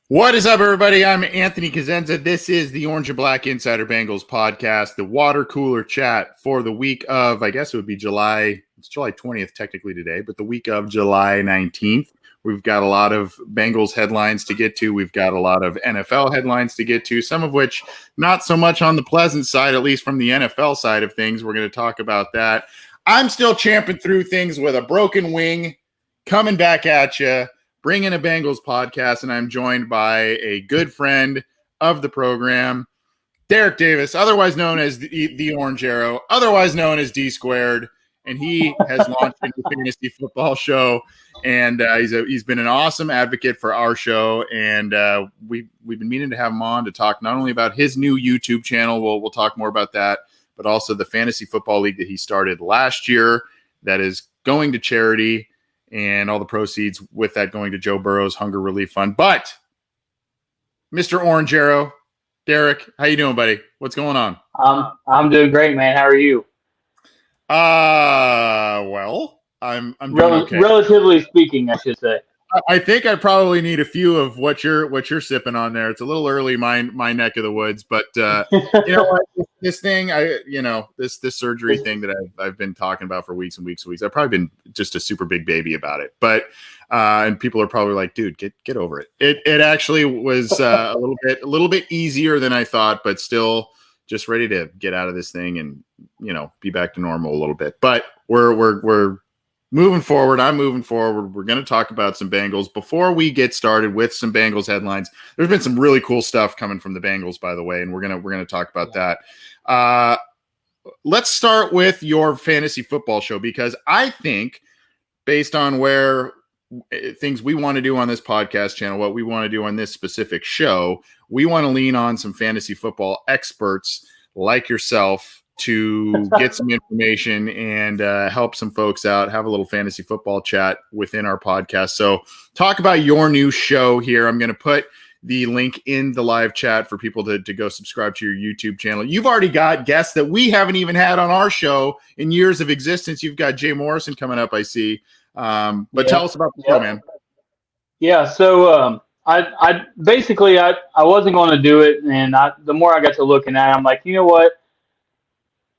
What is up, everybody? I'm Anthony Cosenza. This is the Orange and Black Insider Bengals podcast, the water cooler chat for the week of, I guess it would be July. It's July 20th technically today, but the week of July 19th. We've got a lot of Bengals headlines to get to. We've got a lot of NFL headlines to get to, some of which not so much on the pleasant side, at least from the NFL side of things. We're going to talk about that. I'm still champing through things with a broken wing, coming back at you. Bringing a Bengals podcast, and I'm joined by a good friend of the program, Derrick Davis, otherwise known as the Orange Arrow, otherwise known as D Squared, and he has launched a fantasy football show, and he's been an awesome advocate for our show, and we've been meaning to have him on to talk not only about his new YouTube channel, we'll talk more about that, but also the fantasy football league that he started last year that is going to charity. And all the proceeds with that going to Joe Burrow's Hunger Relief Fund. But, Mr. Orange Arrow, Derrick, how you doing, buddy? What's going on? I'm doing great, man. How are you? Well, I'm doing okay. Relatively speaking, I should say. I think I probably need a few of what you're sipping on there. It's a little early, my neck of the woods, but you know what? This thing, this surgery thing that I've been talking about for weeks and weeks and weeks. I've probably been just a super big baby about it, but and people are probably like, dude, get over it. It actually was a little bit easier than I thought, but still just ready to get out of this thing and be back to normal a little bit. But we're moving forward. I'm moving forward. We're going to talk about some Bengals. Before we get started with some Bengals headlines, there's been some really cool stuff coming from the Bengals, by the way, and we're gonna talk about that. Let's start with your fantasy football show, because I think, based on where things we want to do on this podcast channel, what we want to do on this specific show, we want to lean on some fantasy football experts like yourself to get some information and help some folks out, have a little fantasy football chat within our podcast. So talk about your new show here. I'm going to put the link in the live chat for people to go subscribe to your YouTube channel. You've already got guests that we haven't even had on our show in years of existence. You've got Jay Morrison coming up, I see. But tell us about the show, man. Yeah, so I basically wasn't going to do it, and the more I got to looking at it, I'm like, you know what?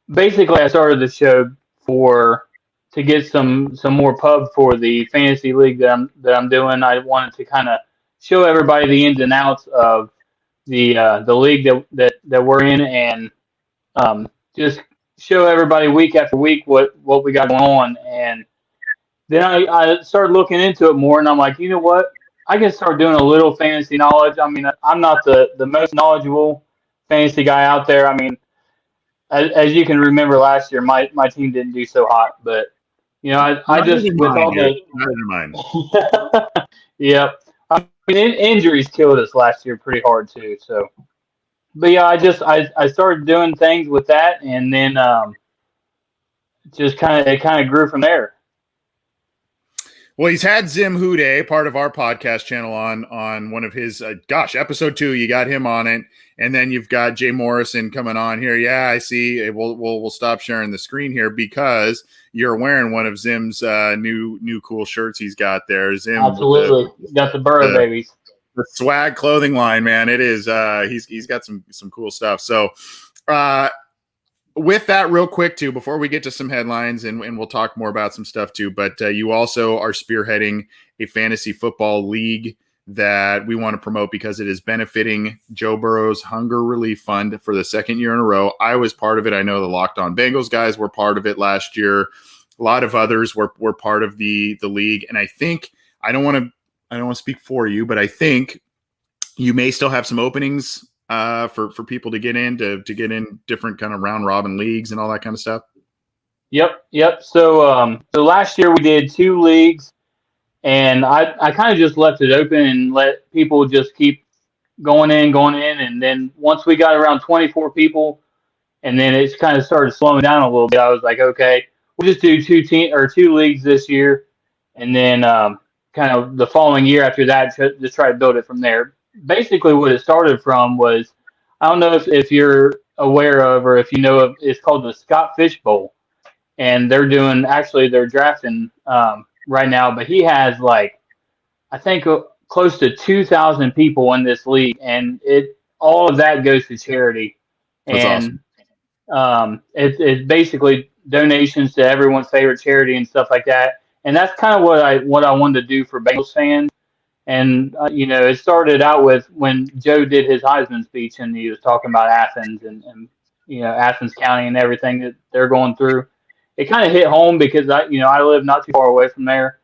Basically, I started the show to get some more pub for the fantasy league that I'm doing. I wanted to kind of show everybody the ins and outs of the league that we're in, and just show everybody week after week what we got going on. And then I started looking into it more, and I'm like, you know what? I can start doing a little fantasy knowledge. I mean, I'm not the most knowledgeable fantasy guy out there. I mean, as you can remember last year, my team didn't do so hot, but I just with all the yep. I mean, injuries killed us last year pretty hard too. So, but yeah, I started doing things with that, and then it kind of grew from there. Well, he's had Zim Hude, part of our podcast channel, on one of his, episode 2. You got him on it, and then you've got Jay Morrison coming on here. Yeah, I see. We'll stop sharing the screen here because you're wearing one of Zim's new cool shirts he's got there. Zim, absolutely, got the Burrow babies. The swag clothing line, man. It is. He's got some cool stuff. So. With that, real quick, too, before we get to some headlines, and we'll talk more about some stuff, too, but you also are spearheading a fantasy football league that we want to promote because it is benefiting Joe Burrow's Hunger Relief Fund for the second year in a row. I was part of it. I know the Locked On Bengals guys were part of it last year. A lot of others were part of the league, and I think I don't want to speak for you, but I think you may still have some openings for people to get in different kind of round robin leagues and all that kind of stuff. Yep. So last year we did 2 leagues, and I kind of just left it open and let people just keep going in, and then once we got around 24 people, and then it's kind of started slowing down a little bit. I was like, okay, we'll just do 2 leagues this year, and then kind of the following year after that, just try to build it from there. Basically what it started from was, I don't know if you're aware of or if you know of, it's called the Scott Fish Bowl, and they're drafting right now, but he has I think close to 2,000 people in this league, and all of that goes to charity. That's awesome. And it's basically donations to everyone's favorite charity and stuff like that. And that's kind of what I wanted to do for Bengals fans. And it started out with when Joe did his Heisman speech, and he was talking about Athens and Athens County and everything that they're going through. It kind of hit home because I live not too far away from there,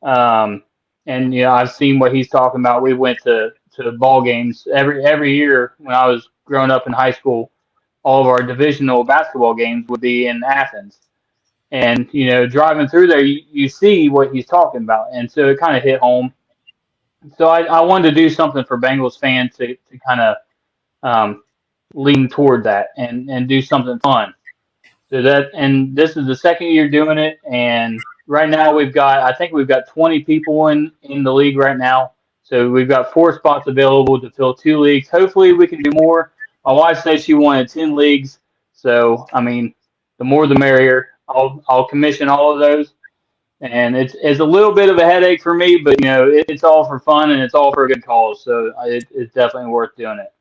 and I've seen what he's talking about. We went to ball games every year when I was growing up in high school. All of our divisional basketball games would be in Athens, and driving through there, you see what he's talking about, and so it kind of hit home. So I wanted to do something for Bengals fans to kind of lean toward that and do something fun. And this is the second year doing it, and right now I think we've got 20 people in the league right now. So we've got 4 spots available to fill 2 leagues. Hopefully we can do more. My wife said she wanted 10 leagues, so I mean, the more the merrier. I'll commission all of those. And it's a little bit of a headache for me, but it's all for fun and it's all for a good cause. So it's definitely worth doing it.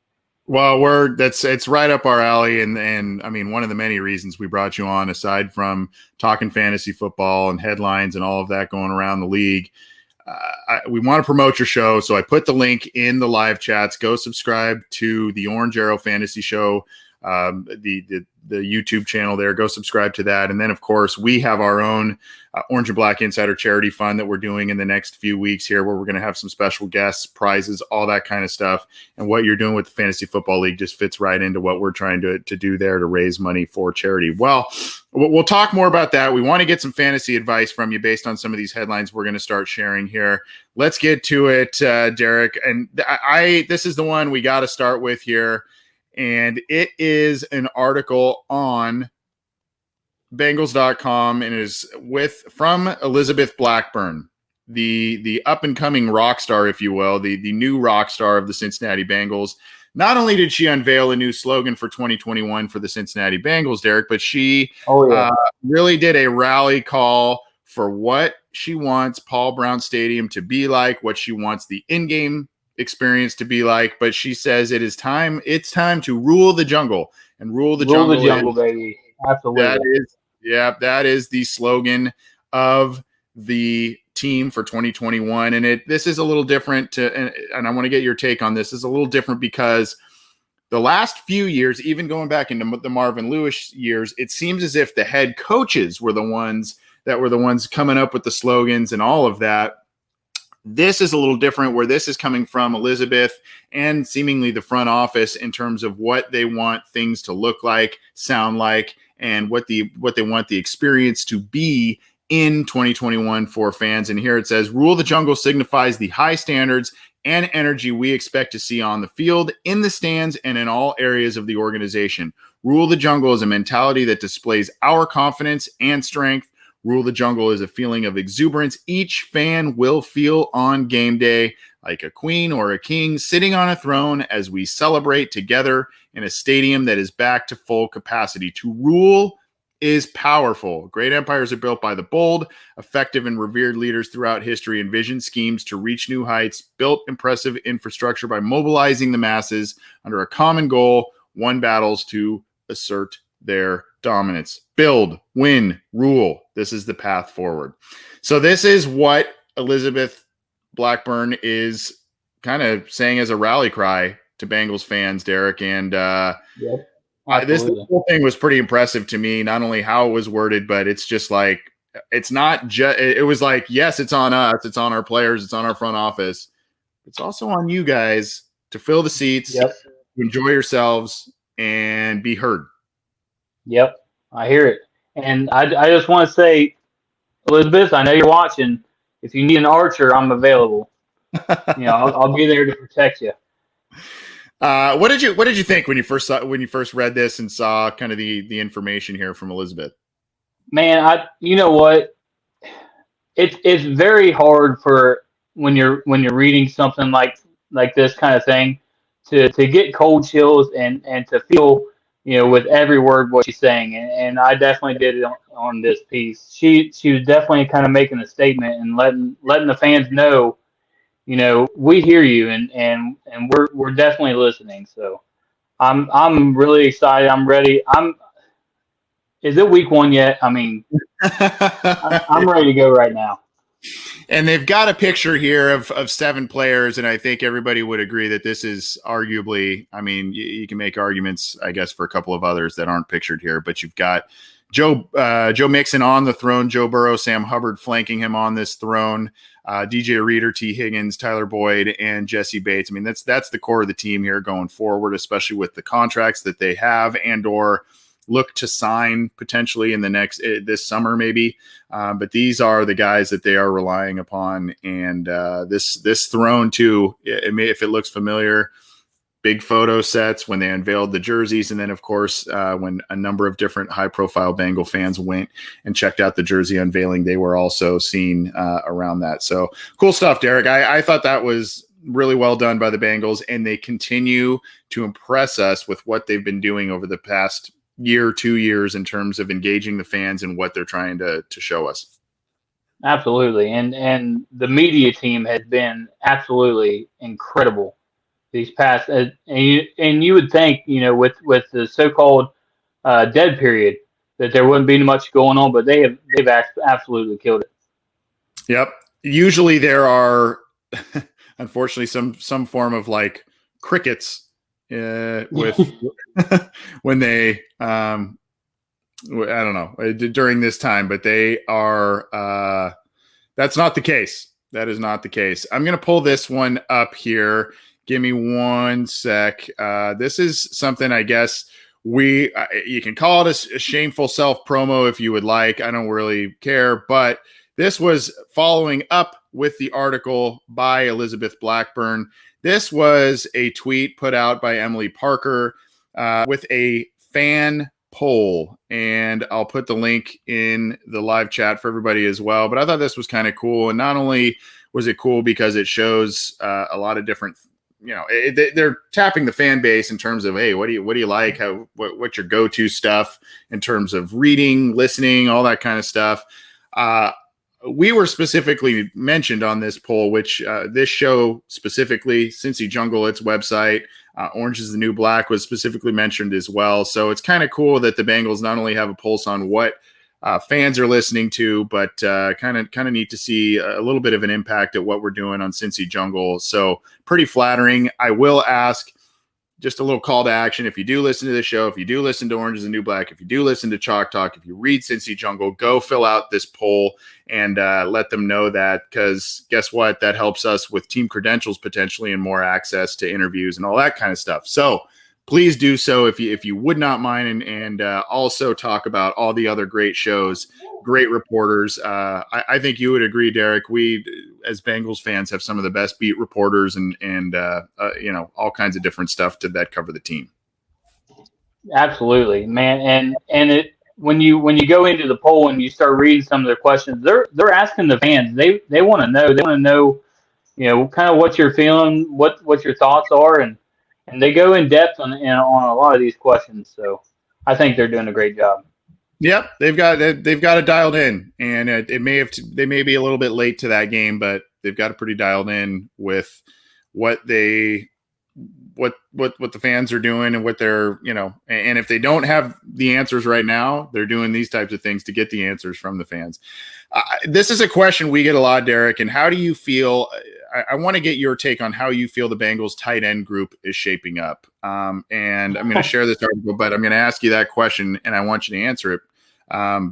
Well, it's right up our alley, and I mean, one of the many reasons we brought you on, aside from talking fantasy football and headlines and all of that going around the league, we want to promote your show. So I put the link in the live chats. Go subscribe to the Orange Arrow Fantasy Show, the YouTube channel there. Go subscribe to that. And then, of course, we have our own Orange and Black Insider Charity Fund that we're doing in the next few weeks here, where we're going to have some special guests, prizes, all that kind of stuff. And what you're doing with the Fantasy Football League just fits right into what we're trying to do there to raise money for charity. Well, we'll talk more about that. We want to get some fantasy advice from you based on some of these headlines we're going to start sharing here. Let's get to it, Derrick. And this is the one we got to start with here. And it is an article on Bengals.com, and it is from Elizabeth Blackburn, the up and coming rock star, if you will, the new rock star of the Cincinnati Bengals. Not only did she unveil a new slogan for 2021 for the Cincinnati Bengals, Derrick, but she really did a rally call for what she wants Paul Brown Stadium to be like, what she wants the in-game experience to be like. But she says it's time to rule the jungle, and rule the jungle, baby. Absolutely. That is the slogan of the team for 2021. And this is a little different and I want to get your take on this. This is a little different because the last few years, even going back into the Marvin Lewis years, it seems as if the head coaches were the ones coming up with the slogans and all of that. This is a little different, where this is coming from Elizabeth and seemingly the front office in terms of what they want things to look like, sound like, and what they want the experience to be in 2021 for fans. And here it says, "Rule the Jungle signifies the high standards and energy we expect to see on the field, in the stands, and in all areas of the organization. Rule the Jungle is a mentality that displays our confidence and strength. Rule the Jungle is a feeling of exuberance each fan will feel on game day, like a queen or a king sitting on a throne as we celebrate together in a stadium that is back to full capacity. To rule is powerful. Great empires are built by the bold, effective, and revered leaders throughout history envisioned schemes to reach new heights, built impressive infrastructure by mobilizing the masses under a common goal, won battles to assert their dominance. Build, win, rule. This is the path forward." So this is what Elizabeth Blackburn is kind of saying as a rally cry to Bengals fans, Derrick. And this whole thing was pretty impressive to me, not only how it was worded, but it's just like, it's not just, it was like, yes, it's on us, it's on our players, it's on our front office. It's also on you guys to fill the seats, enjoy yourselves, and be heard. Yep, I hear it. And I just want to say, Elizabeth, I know you're watching. If you need an archer, I'm available. I'll be there to protect you. What did you think when you first read this and saw kind of the information here from Elizabeth? Man, you know what? It's very hard for when you're reading something like this kind of thing to get cold chills and to feel, with every word what she's saying. And I definitely did it on this piece. She was definitely kind of making a statement and letting the fans know, we hear you, and we're definitely listening. So I'm really excited. I'm ready. Is it week 1 yet? I mean, I'm ready to go right now. And they've got a picture here of 7 players, and I think everybody would agree that this is arguably, I mean, you can make arguments, I guess, for a couple of others that aren't pictured here, but you've got Joe Mixon on the throne, Joe Burrow, Sam Hubbard flanking him on this throne, DJ Reader, T. Higgins, Tyler Boyd, and Jesse Bates. I mean, that's the core of the team here going forward, especially with the contracts that they have and or look to sign potentially in the this summer maybe. But these are the guys that they are relying upon. And this throne too, if it looks familiar, big photo sets when they unveiled the jerseys. And then of course, when a number of different high profile Bengal fans went and checked out the jersey unveiling, they were also seen around that. So cool stuff, Derek. I thought that was really well done by the Bengals, and they continue to impress us with what they've been doing over the past year, 2 years in terms of engaging the fans and what they're trying to show us. Absolutely. And the media team has been absolutely incredible these past, and you would think, with the so-called dead period, that there wouldn't be much going on, but they've absolutely killed it. Yep. Usually there are, unfortunately, some form of like crickets with when they I don't know during this time, but they are that's not the case. That is not the case. I'm going to pull this one up here. Give me 1 sec. This is something I guess you can call it a shameful self promo if you would like. I don't really care, but this was following up with the article by Elizabeth Blackburn. This was a tweet put out by Emily Parker with a fan poll, and I'll put the link in the live chat for everybody as well. But I thought this was kind of cool, and not only was it cool because it shows a lot of different, they're tapping the fan base in terms of, hey, what do you like? What's your go-to stuff in terms of reading, listening, all that kind of stuff. We were specifically mentioned on this poll, which this show specifically, Cincy Jungle, its website, Orange is the New Black was specifically mentioned as well. So it's kind of cool that the Bengals not only have a pulse on what fans are listening to, but kind of neat to see a little bit of an impact at what we're doing on Cincy Jungle. So pretty flattering. I will ask, just a little call to action. If you do listen to the show, if you do listen to Orange is the New Black, if you do listen to Chalk Talk, if you read Cincy Jungle, go fill out this poll and let them know that, because guess what? That helps us with team credentials potentially and more access to interviews and all that kind of stuff. So please do so if you would not mind, and also talk about all the other great shows, great reporters. I think you would agree, Derek. We, as Bengals fans, have some of the best beat reporters and all kinds of different stuff that cover the team. Absolutely, man. And it when you go into the poll and you start reading some of their questions, they're asking the fans. They want to know. They want to know, kind of what you're feeling, what your thoughts are, and they go in depth on a lot of these questions. So I think they're doing a great job. Yep, they've got it dialed in, and they may be a little bit late to that game, but they've got it pretty dialed in with what the fans are doing and what they're, and if they don't have the answers right now, they're doing these types of things to get the answers from the fans. This is a question we get a lot, Derek, and how do you feel? I want to get your take on how you feel the Bengals tight end group is shaping up. And I'm going to share this article, but I'm going to ask you that question, and I want you to answer it.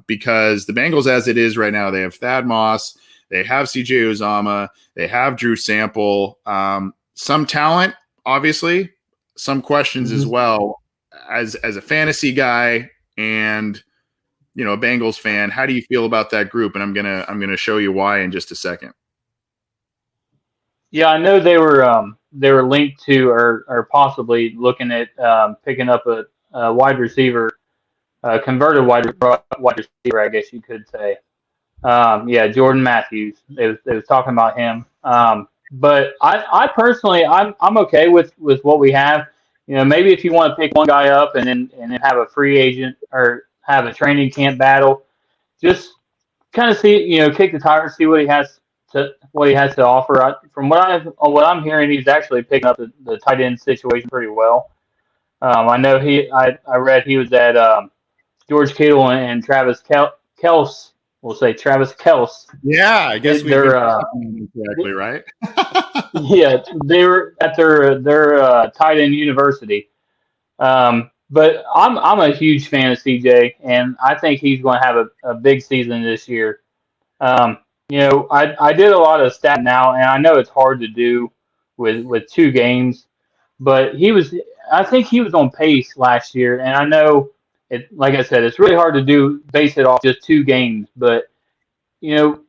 Because the Bengals, as it is right now, they have Thad Moss, they have CJ Uzomah, they have Drew Sample, some talent, obviously, some questions as well. As a fantasy guy and a Bengals fan, how do you feel about that group? And I'm gonna show you why in just a second. Yeah, I know they were linked to or possibly looking at picking up a wide receiver. Converted wide receiver, I guess you could say. Jordan Matthews. They was talking about him. But I personally, I'm okay with what we have. Maybe if you want to pick one guy up and then have a free agent or have a training camp battle, just kind of see, kick the tires, see what he has what he has to offer. From what I'm hearing, he's actually picking up the tight end situation pretty well. I know I read he was at George Kittle and Travis Kels. We'll say Travis Kels. Yeah, I guess we've They're been correctly, right? yeah, they were at their tight end university. But I'm a huge fan of CJ, and I think he's going to have a big season this year. Um, I did a lot of stat now, and I know it's hard to do with 2 games, but I think he was on pace last year, and I know like I said, it's really hard to base it off just 2 games, but you know,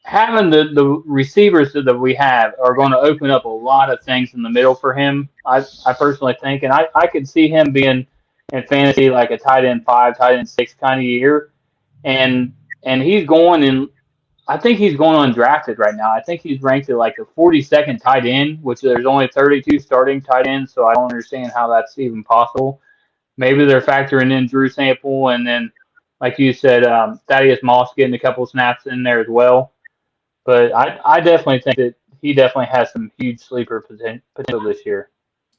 having the receivers that we have are going to open up a lot of things in the middle for him. I personally think, and I could see him being in fantasy like a tight end 5, tight end 6 kind of year, and he's going in. I think he's going undrafted right now. I think he's ranked at like the 42nd tight end, which there's only 32 starting tight ends, so I don't understand how that's even possible. Maybe they're factoring in Drew Sample, and then, like you said, Thaddeus Moss getting a couple snaps in there as well. But I definitely think that he definitely has some huge sleeper potential this year.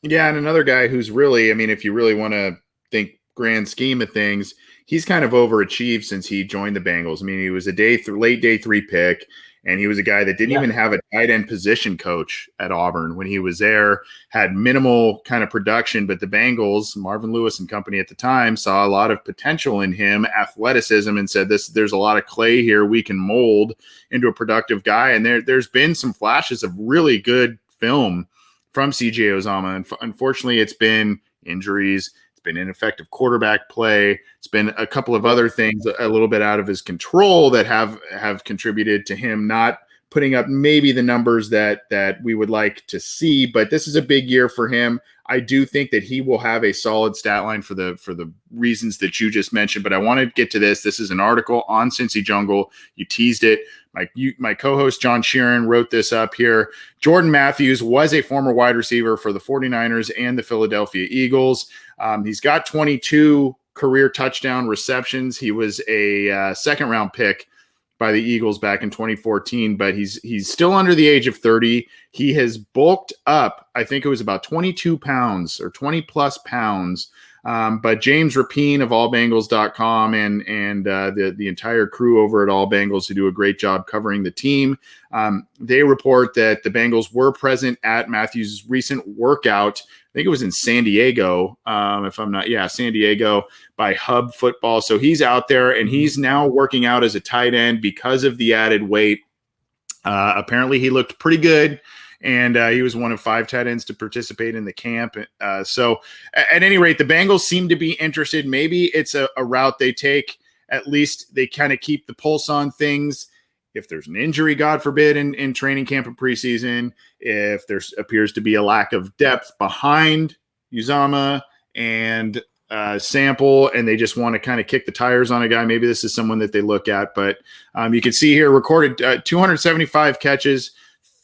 Yeah, and another guy who's really, I mean, if you really want to think grand scheme of things, he's kind of overachieved since he joined the Bengals. I mean, he was a late day 3 pick, and he was a guy that didn't even have a tight end position coach at Auburn when he was there, had minimal kind of production, but the Bengals, Marvin Lewis and company at the time, saw a lot of potential in him, athleticism, and said, there's a lot of clay here we can mold into a productive guy. And there's been some flashes of really good film from CJ Uzomah. And unfortunately, it's been injuries. It's been ineffective quarterback play. It's been a couple of other things a little bit out of his control that have contributed to him not putting up maybe the numbers that we would like to see. But this is a big year for him. I do think that he will have a solid stat line for the reasons that you just mentioned. But I want to get to this. This is an article on Cincy Jungle. You teased it. My co-host John Sheeran wrote this up here. Jordan Matthews was a former wide receiver for the 49ers and the Philadelphia Eagles. He's got 22 career touchdown receptions. He was a second-round pick by the Eagles back in 2014, but he's still under the age of 30. He has bulked up. I think it was about 22 pounds or 20-plus pounds. But James Rapine of allbengals.com and the entire crew over at All Bengals, who do a great job covering the team, they report that the Bengals were present at Matthews' recent workout. I think it was in San Diego, San Diego by Hub Football. So he's out there, and he's now working out as a tight end because of the added weight. Apparently he looked pretty good. And he was one of 5 tight ends to participate in the camp. So at any rate, the Bengals seem to be interested. Maybe it's a route they take. At least they kind of keep the pulse on things. If there's an injury, God forbid, in training camp and preseason, if there appears to be a lack of depth behind Uzomah and Sample, and they just want to kind of kick the tires on a guy, maybe this is someone that they look at. But you can see here, recorded 275 catches,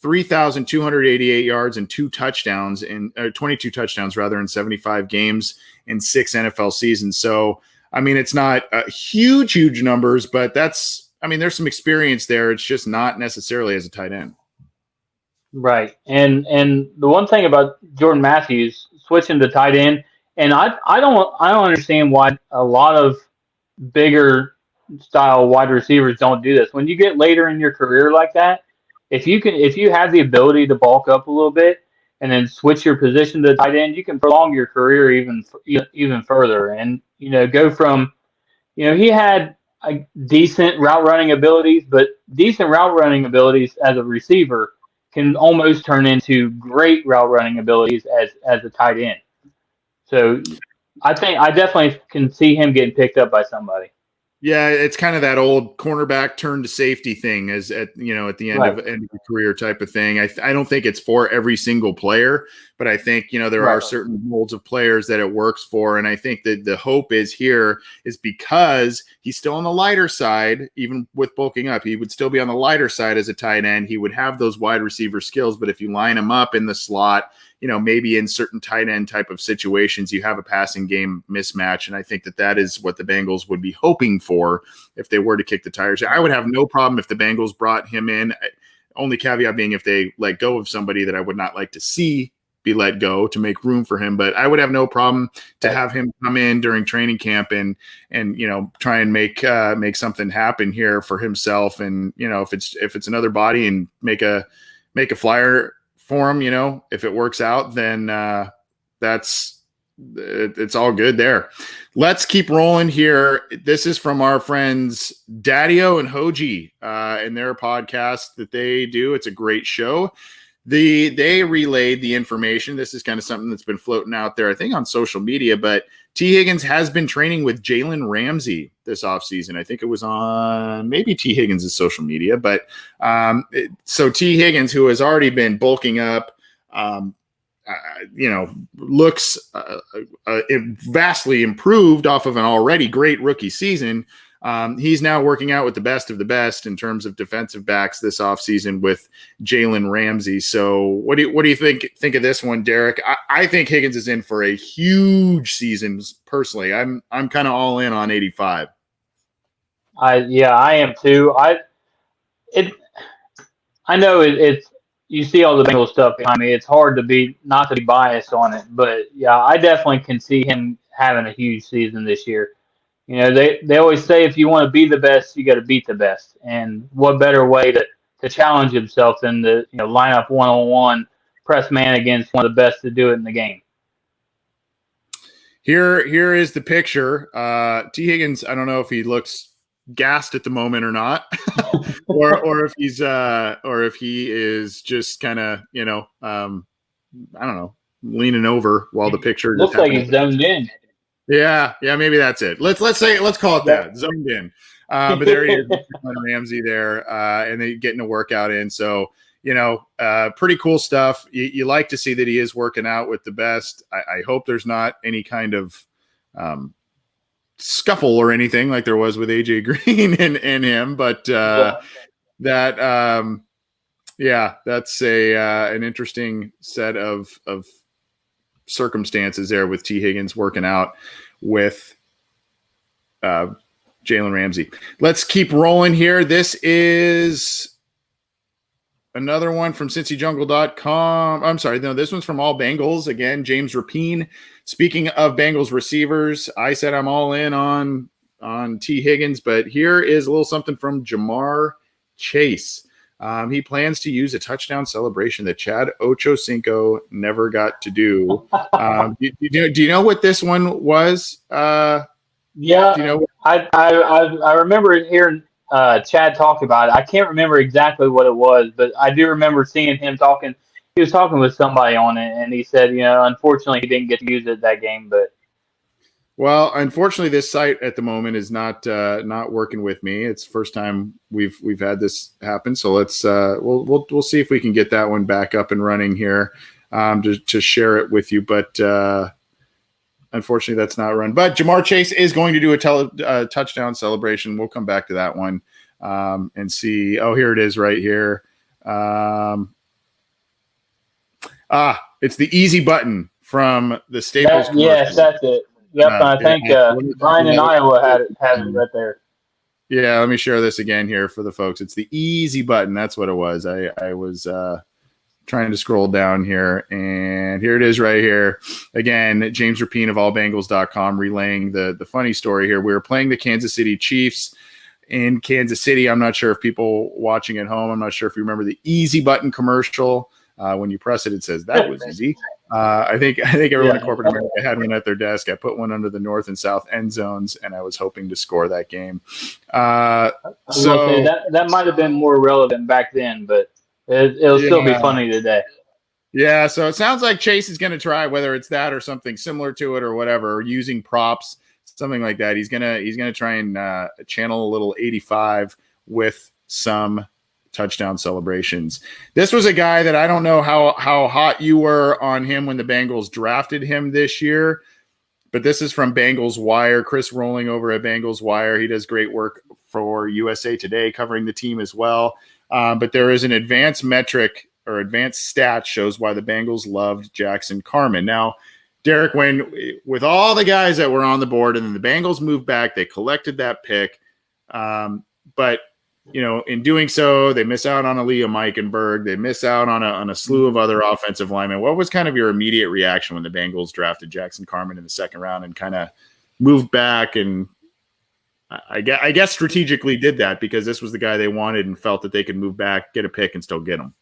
3,288 yards and 22 touchdowns rather in 75 games in 6 NFL seasons. So, I mean, it's not huge numbers, but there's some experience there. It's just not necessarily as a tight end. Right. And the one thing about Jordan Matthews switching to tight end, and I don't understand why a lot of bigger style wide receivers don't do this. When you get later in your career like that, if you have the ability to bulk up a little bit and then switch your position to tight end, you can prolong your career even further. And go from he had a decent route running abilities, but decent route running abilities as a receiver can almost turn into great route running abilities as a tight end. So I definitely can see him getting picked up by somebody. Yeah, it's kind of that old cornerback turn to safety thing, as at the end of your career type of thing. I don't think it's for every single player, but I think there are certain molds of players that it works for, and I think that the hope is because he's still on the lighter side, even with bulking up, he would still be on the lighter side as a tight end. He would have those wide receiver skills, but if you line him up in the slot, maybe in certain tight end type of situations, you have a passing game mismatch. And I think that is what the Bengals would be hoping for if they were to kick the tires. I would have no problem if the Bengals brought him in. only caveat being if they let go of somebody that I would not like to see be let go to make room for him. But I would have no problem to have him come in during training camp and try and make something happen here for himself. And if it's another body and make a flyer for him, if it works out, then it's all good there. Let's keep rolling here. This is from our friends Daddio and Hoji and their podcast that they do. It's a great show. They relayed the information. This is kind of something that's been floating out there, I think, on social media, but T. Higgins has been training with Jalen Ramsey this offseason. I think it was on maybe T. Higgins' social media, but so T. Higgins, who has already been bulking up, looks vastly improved off of an already great rookie season. He's now working out with the best of the best in terms of defensive backs this offseason with Jalen Ramsey. So what do you think of this one, Derek? I think Higgins is in for a huge season personally. I'm kind of all in on 85. I am too. I know it's you see all the Bengals stuff behind me. It's hard to not to be biased on it, but yeah, I definitely can see him having a huge season this year. They always say if you want to be the best, you got to beat the best. And what better way to challenge himself than to line up one-on-one, press man against one of the best to do it in the game. Here is the picture. T. Higgins, I don't know if he looks gassed at the moment or not, or if he is just kind of I don't know, leaning over while the picture looks like he's zoned in. Yeah, maybe that's it. Let's call it that. Zoned in. But there he is, Ramsey there, and they getting a workout in. So pretty cool stuff. You like to see that he is working out with the best. I hope there's not any kind of scuffle or anything like there was with AJ Green and him, but that's an interesting set of circumstances there with T. Higgins working out with Jalen Ramsey. Let's keep rolling here. This is another one from CincyJungle.com. I'm sorry, no, this one's from All Bengals. Again, James Rapine. Speaking of Bengals receivers, I said I'm all in on T. Higgins, but here is a little something from Jamar Chase. He plans to use a touchdown celebration that Chad Ochocinco never got to do. Do you know what this one was? Yeah, do you know? I remember hearing Chad talk about it. I can't remember exactly what it was, but I do remember seeing him talking. He was talking with somebody on it, and he said, unfortunately, he didn't get to use it that game, but. Well, unfortunately, this site at the moment is not working with me. It's the first time we've had this happen. So let's we'll see if we can get that one back up and running here to share it with you. But unfortunately, that's not run. But Jamar Chase is going to do a touchdown celebration. We'll come back to that one and see. Oh, here it is right here. It's the easy button from the Staples. Yes, that's it. Yep, I think Brian in Iowa had it right there. Yeah, let me share this again here for the folks. It's the easy button. That's what it was. I was trying to scroll down here, and here it is right here. Again, James Rapine of allbengals.com relaying the funny story here. We were playing the Kansas City Chiefs in Kansas City. I'm not sure if people watching at home, I'm not sure if you remember the easy button commercial. When you press it, it says that was easy. I think everyone in corporate America had one at their desk. I put one under the north and south end zones, and I was hoping to score that game. So that might have been more relevant back then, but it'll still be funny today. Yeah, so it sounds like Chase is going to try, whether it's that or something similar to it or whatever, or using props, something like that. He's gonna try and channel a little 85 with some touchdown celebrations. This was a guy that I don't know how hot you were on him when the Bengals drafted him this year, but this is from Bengals Wire. Chris Rolling over at Bengals Wire. He does great work for USA Today covering the team as well. But there is an advanced metric or advanced stat shows why the Bengals loved Jackson Carman. Now, Derek, with all the guys that were on the board and then the Bengals moved back, they collected that pick. But in doing so, they miss out on Aaliyah Meikenberg. They miss out on a slew of other offensive linemen. What was kind of your immediate reaction when the Bengals drafted Jackson Carman in the second round and kind of moved back and I guess strategically did that because this was the guy they wanted and felt that they could move back, get a pick, and still get him?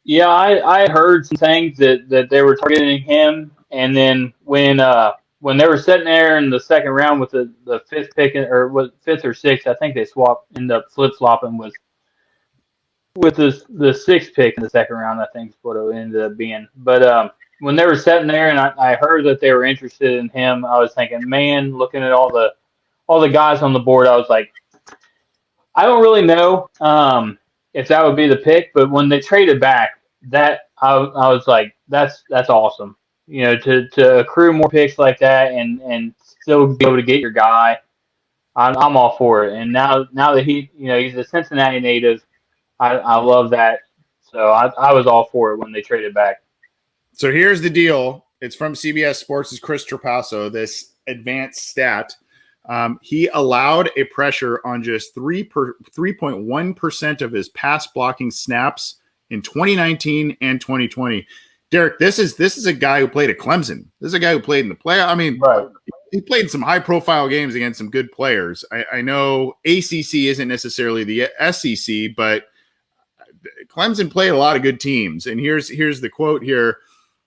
Yeah, I heard some things that they were targeting him, and then when they were sitting there in the second round with the fifth pick, or was fifth or sixth, I think they ended up flip flopping with the sixth pick in the second round. I think is what it ended up being. But when they were sitting there, and I heard that they were interested in him, I was thinking, man, looking at all the guys on the board, I was like, I don't really know if that would be the pick, but when they traded back, that I was like, that's awesome. To accrue more picks like that and still be able to get your guy, I'm all for it. And now that he's a Cincinnati native, I love that. So I was all for it when they traded back. So here's the deal. It's from CBS Sports' Chris Trapasso, this advanced stat. He allowed a pressure on just 3.1% of his pass blocking snaps in 2019 and 2020. Derek, this is a guy who played at Clemson. This is a guy who played in the playoff. I mean, right. He played in some high-profile games against some good players. I know ACC isn't necessarily the SEC, but Clemson played a lot of good teams. And here's the quote here.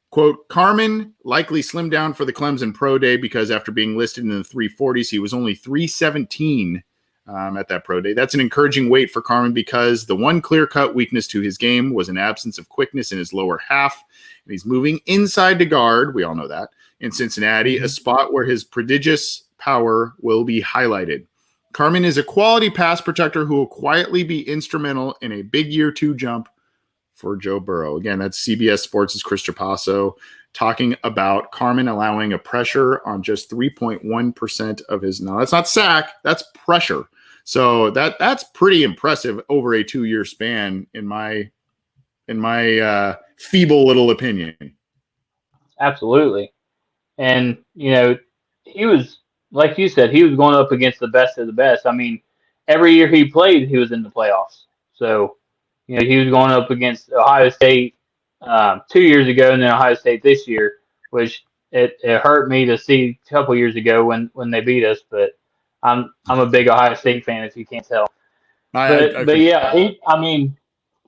Quote, Carman likely slimmed down for the Clemson Pro Day because after being listed in the 340s, he was only 317 at that Pro Day. That's an encouraging weight for Carman because the one clear-cut weakness to his game was an absence of quickness in his lower half. And he's moving inside to guard, we all know that, in Cincinnati, a spot where his prodigious power will be highlighted. Carman is a quality pass protector who will quietly be instrumental in a big year 2 jump for Joe Burrow. Again, that's CBS Sports' Chris Trapasso talking about Carman allowing a pressure on just 3.1% of his. No, that's not sack. That's pressure. So that's pretty impressive over a 2-year span in my feeble little opinion. Absolutely. And, he was, like you said, he was going up against the best of the best. I mean, every year he played, he was in the playoffs. So, he was going up against Ohio State 2 years ago and then Ohio State this year, which it hurt me to see a couple years ago when they beat us. But I'm a big Ohio State fan, if you can't tell. But yeah,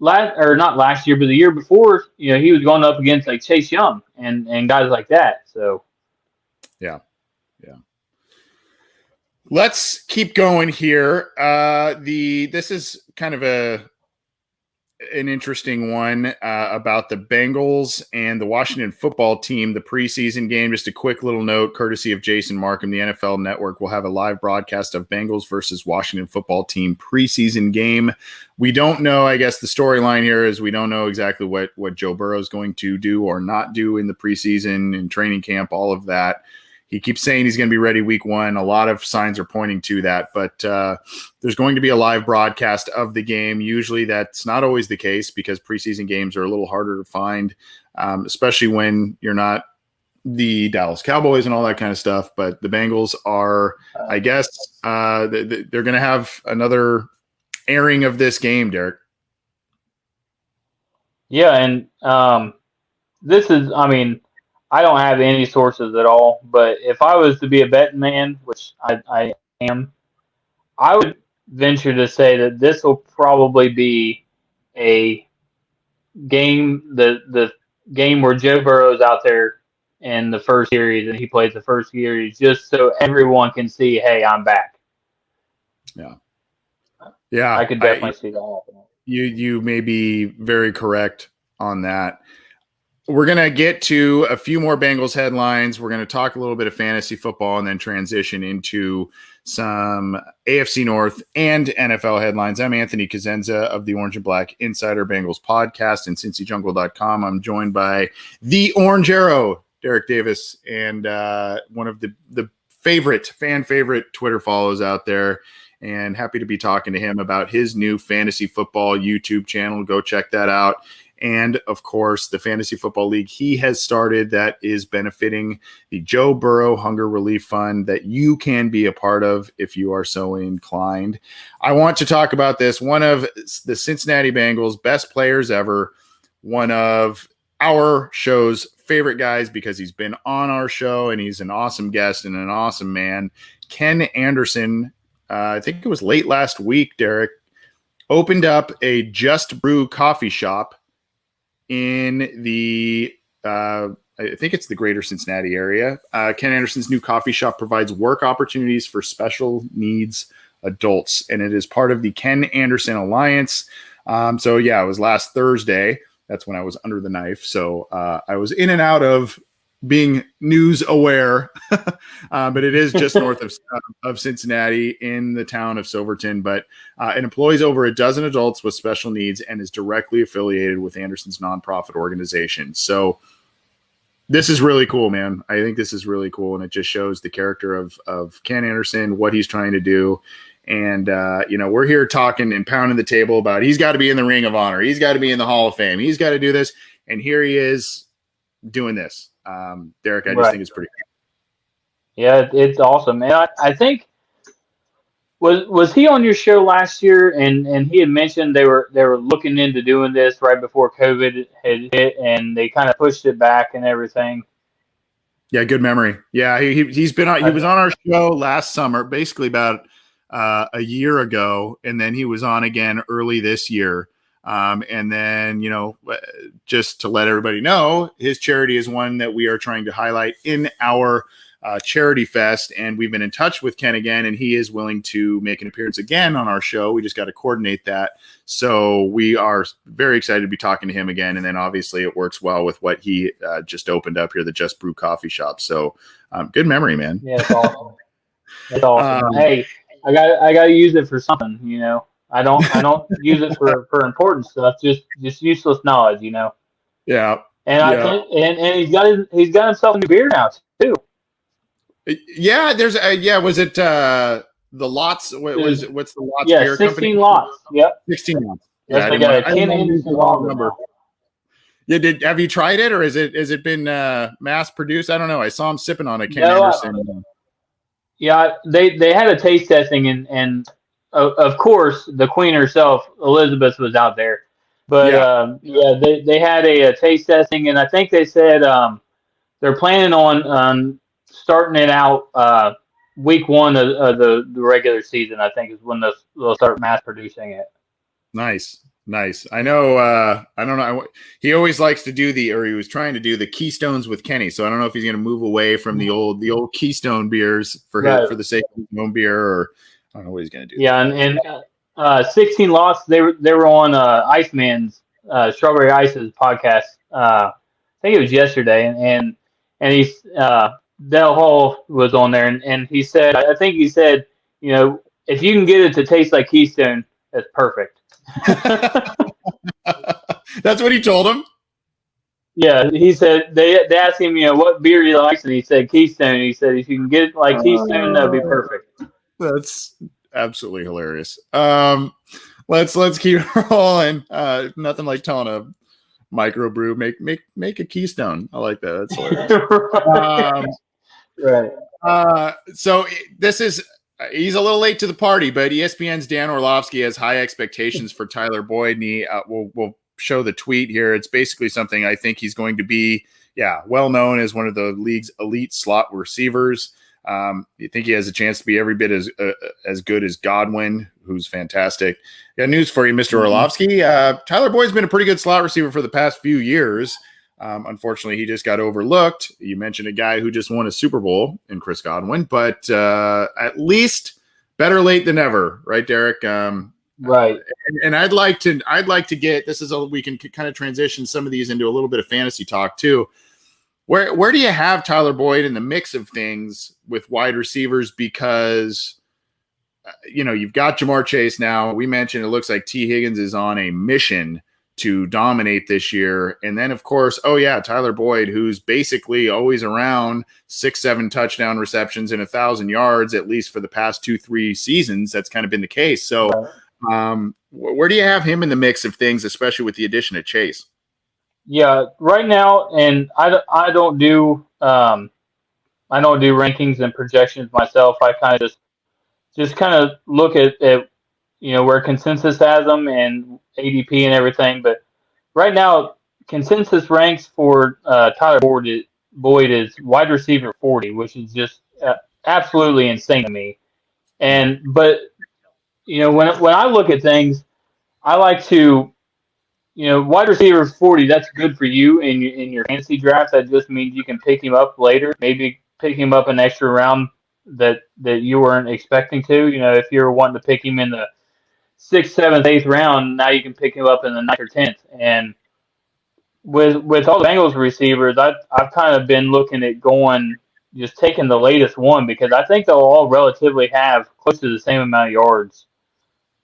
not last year, but the year before, he was going up against like Chase Young and guys like that. So yeah. Let's keep going here. This is kind of an interesting one about the Bengals and the Washington football team, the preseason game. Just a quick little note, courtesy of Jason Markham, the NFL Network will have a live broadcast of Bengals versus Washington football team preseason game. We don't know, I guess the storyline here is we don't know exactly what Joe Burrow is going to do or not do in the preseason and training camp, all of that. He keeps saying he's going to be ready week 1. A lot of signs are pointing to that, but there's going to be a live broadcast of the game. Usually that's not always the case because preseason games are a little harder to find, especially when you're not the Dallas Cowboys and all that kind of stuff. But the Bengals are, I guess, they're going to have another airing of this game, Derek. Yeah, and this is, I don't have any sources at all, but if I was to be a betting man, which I am, I would venture to say that this will probably be a game, the game where Joe Burrow is out there in the first series and he plays the first series just so everyone can see, hey, I'm back. Yeah. I could definitely see that happening. You may be very correct on that. We're going to get to a few more Bengals headlines. We're going to talk a little bit of fantasy football and then transition into some AFC North and NFL headlines. I'm Anthony Cosenza of the Orange and Black Insider Bengals podcast and CincyJungle.com. I'm joined by the Orange Arrow, Derrick Davis, and one of the fan favorite Twitter follows out there. And happy to be talking to him about his new fantasy football YouTube channel. Go check that out. and, of course, the Fantasy Football League he has started that is benefiting the Joe Burrow Hunger Relief Fund that you can be a part of if you are so inclined. I want to talk about this. One of the Cincinnati Bengals' best players ever, one of our show's favorite guys because he's been on our show and he's an awesome guest and an awesome man. Ken Anderson, I think it was late last week, Derek, opened up a Just Brew coffee shop in the, I think it's the greater Cincinnati area. Ken Anderson's new coffee shop provides work opportunities for special needs adults, and it is part of the Ken Anderson Alliance. So yeah, it was last Thursday. That's when I was under the knife. So I was in and out of being news aware, but it is just north of Cincinnati in the town of Silverton. But it employs over a dozen adults with special needs and is directly affiliated with Anderson's nonprofit organization. So this is really cool, man. I think this is really cool. And it just shows the character of Ken Anderson, what he's trying to do. And, we're here talking and pounding the table about he's got to be in the Ring of Honor. He's got to be in the Hall of Fame. He's got to do this. And here he is doing this. Derek, I just think it's pretty cool. Yeah, it's awesome. And I think was he on your show last year and he had mentioned they were looking into doing this right before COVID had hit and they kind of pushed it back and everything. Yeah, good memory. Yeah, he's been on. He was on our show last summer, basically about a year ago, and then he was on again early this year. And then, just to let everybody know, his charity is one that we are trying to highlight in our Charity Fest. And we've been in touch with Ken again, and he is willing to make an appearance again on our show. We just got to coordinate that. So we are very excited to be talking to him again. And then obviously it works well with what he just opened up here, the Just Brew coffee shop. So good memory, man. Yeah, it's awesome. It's awesome. Hey, I got to use it for something, I don't use it for important stuff, just useless knowledge, Yeah. And I think, and he's got himself a new beer now too. Yeah, there's was it the Lots? What's the Lots beer 16 company? Lots. Yep. 16 Lots. Yes, they got a 10 number. Yeah, have you tried it, or has it been mass produced? I don't know. I saw him sipping on it. Ken Anderson. Yeah, they had a taste testing, and of course the Queen herself, Elizabeth, was out there. But they had a taste testing, and I think they said they're planning on starting it out week one of the regular season. I think is when they'll start mass producing it. Nice. I know. I don't know. He always likes to do he was trying to do the Keystones with Kenny. So I don't know if he's going to move away from the old Keystone beers for the sake of his own beer, or I don't know what he's going to do. Yeah, and 16 Lots. They were on Iceman's Strawberry Ice's podcast. I think it was yesterday, and he's Dale Hall was on there, and he said, I think he said, if you can get it to taste like Keystone, that's perfect. That's what he told him. Yeah, he said they asked him, what beer he likes, and he said Keystone. He said if you can get it like Keystone, that'd be perfect. That's absolutely hilarious. Let's keep rolling. Nothing like telling a microbrew make a Keystone. I like that. That's hilarious. Right. So this is. He's a little late to the party, but ESPN's Dan Orlovsky has high expectations for Tyler Boyd, and he will show the tweet here. It's basically something I think he's going to be, well known as one of the league's elite slot receivers. You think he has a chance to be every bit as good as Godwin, who's fantastic. Got news for you, Mr. Orlovsky. Tyler Boyd's been a pretty good slot receiver for the past few years. Unfortunately, he just got overlooked. You mentioned a guy who just won a Super Bowl in Chris Godwin, but at least better late than never, right, Derek? Right. And I'd like to get this is we can kind of transition some of these into a little bit of fantasy talk too. Where do you have Tyler Boyd in the mix of things with wide receivers? Because you've got Jamar Chase now. We mentioned it looks like T. Higgins is on a mission to dominate this year. And then, of course, Tyler Boyd, who's basically always around 6-7 touchdown receptions and 1,000 yards, at least for the past 2-3 seasons. That's kind of been the case. So where do you have him in the mix of things, especially with the addition of Chase? Yeah, right now, and I don't do rankings and projections myself. I kind of just kind of look at where consensus has them and ADP and everything. But right now, consensus ranks for Tyler Boyd is wide receiver 40, which is just absolutely insane to me. Yeah. But when I look at things, I like to wide receiver 40. That's good for you in your fantasy draft. That just means you can pick him up later. Maybe pick him up an extra round that you weren't expecting to. If you're wanting to pick him in the sixth, seventh, eighth round, now you can pick him up in the ninth or 10th. And with all the Bengals receivers, I've kind of been looking at going just taking the latest one because I think they'll all relatively have close to the same amount of yards.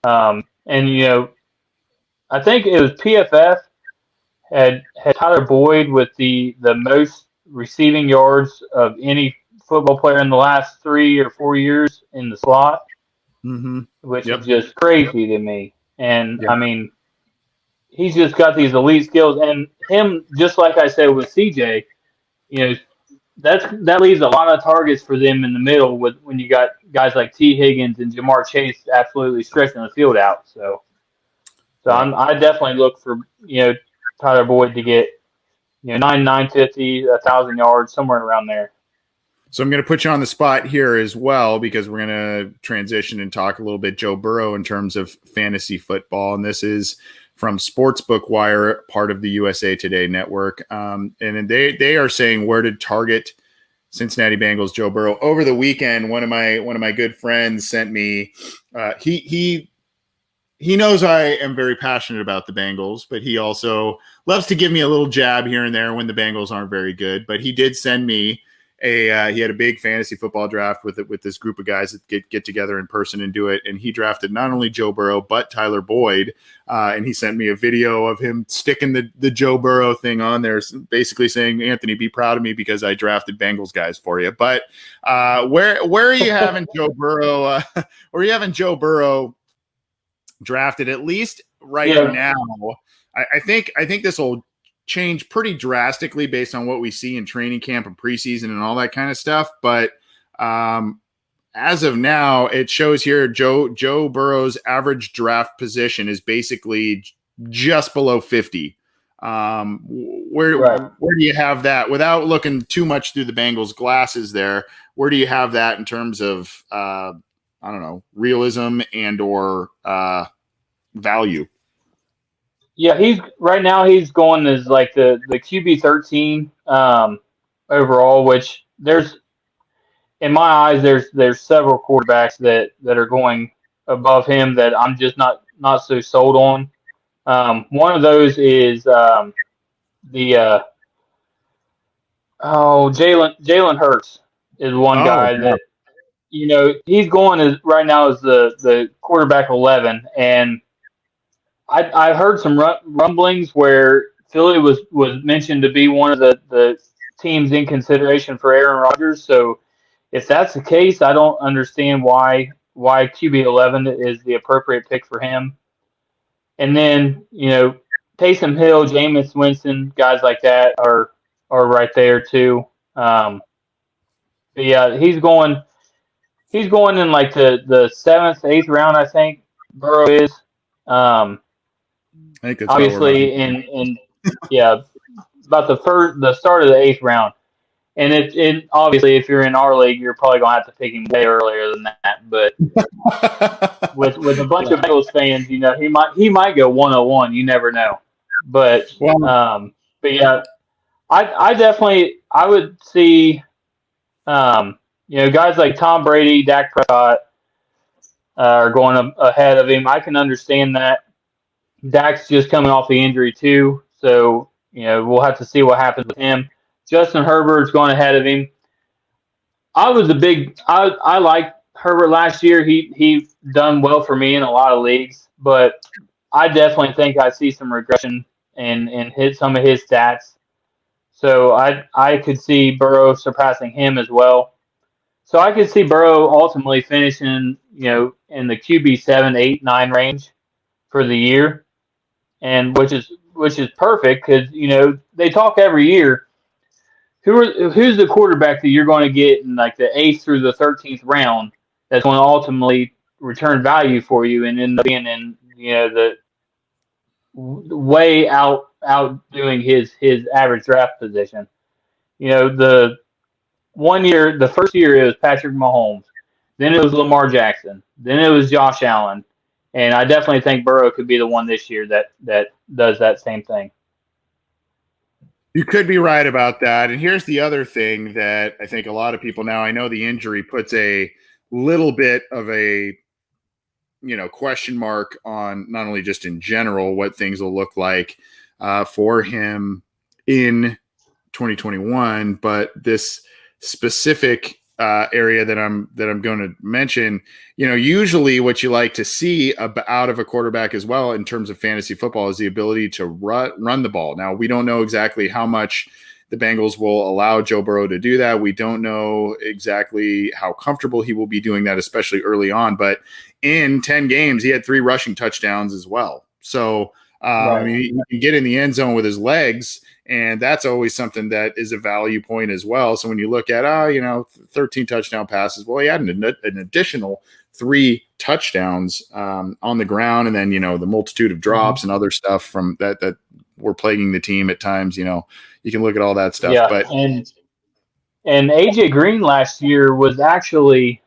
And I think it was PFF had Tyler Boyd with the most receiving yards of any football player in the last 3 or 4 years in the slot, Mm-hmm. which Yep. is just crazy to me. And Yeah. I mean, he's just got these elite skills, and him, just like I said with CJ, you know, that leaves a lot of targets for them in the middle with when you got guys like T. Higgins and Jamar Chase absolutely stretching the field out. So Yeah. I definitely look for Tyler Boyd to get 950, 1,000 yards, somewhere around there. So I'm going to put you on the spot here as well because we're going to transition and talk a little bit Joe Burrow in terms of fantasy football. And this is from Sportsbook Wire, part of the USA Today network. And they are saying where to target Cincinnati Bengals Joe Burrow over the weekend. One of my good friends sent me. He knows I am very passionate about the Bengals, but he also loves to give me a little jab here and there when the Bengals aren't very good. But he did send me he had a big fantasy football draft with this group of guys that get together in person and do it. And he drafted not only Joe Burrow, but Tyler Boyd. And he sent me a video of him sticking the Joe Burrow thing on there, basically saying, Anthony, be proud of me because I drafted Bengals guys for you. But where are you having Joe Burrow? Where are you having Joe Burrow drafted at least right now? I think this will change pretty drastically based on what we see in training camp and preseason and all that kind of stuff. But as of now, it shows here Joe Burrow's average draft position is basically just below 50. Where do you have that without looking too much through the Bengals glasses there? Where do you have that in terms of I don't know, realism and or value? Yeah, he's going as like the QB 13 overall, which there's in my eyes there's several quarterbacks that are going above him that I'm just not so sold on. One of those is the Jalen Hurts is one guy that he's going as right now as the quarterback 11, and I heard some rumblings where Philly was mentioned to be one of the teams in consideration for Aaron Rodgers. So if that's the case, I don't understand why QB 11 is the appropriate pick for him. And then Taysom Hill, Jameis Winston, guys like that are right there too. But yeah, he's going in like the seventh, eighth round, I think. Burrow is. I think that's Obviously in about the start of the eighth round. And it obviously if you're in our league, you're probably gonna have to pick him way earlier than that. But with a bunch of Bengals fans, he might go 101. You never know. But yeah, I definitely I would see guys like Tom Brady, Dak Prescott are going ahead of him. I can understand that. Dak's just coming off the injury too, so we'll have to see what happens with him. Justin Herbert's going ahead of him. I liked Herbert last year. He done well for me in a lot of leagues, but I definitely think I see some regression in hit some of his stats. So I could see Burrow surpassing him as well. So I could see Burrow ultimately finishing in the QB 7, 8, 9 range for the year, and which which is perfect because they talk every year. Who's the quarterback that you're going to get in like the 8th through the 13th round that's going to ultimately return value for you and end up being in the way outdoing his average draft position. The first year it was Patrick Mahomes, then it was Lamar Jackson, then it was Josh Allen, and I definitely think Burrow could be the one this year that does that same thing. You could be right about that. And here's the other thing that I think a lot of people now, I know the injury puts a little bit of a question mark on not only just in general what things will look like for him in 2021, but this specific area that I'm going to mention. Usually what you like to see out of a quarterback as well in terms of fantasy football is the ability to run the ball. Now we don't know exactly how much the Bengals will allow Joe Burrow to do that. We don't know exactly how comfortable he will be doing that, especially early on. But in 10 games, he had 3 rushing touchdowns as well. So, Right. he can get in the end zone with his legs, and that's always something that is a value point as well. So when you look at, 13 touchdown passes, well, he had an additional 3 touchdowns on the ground, and then, the multitude of drops and other stuff from that were plaguing the team at times. You can look at all that stuff. Yeah, But and AJ Green last year was actually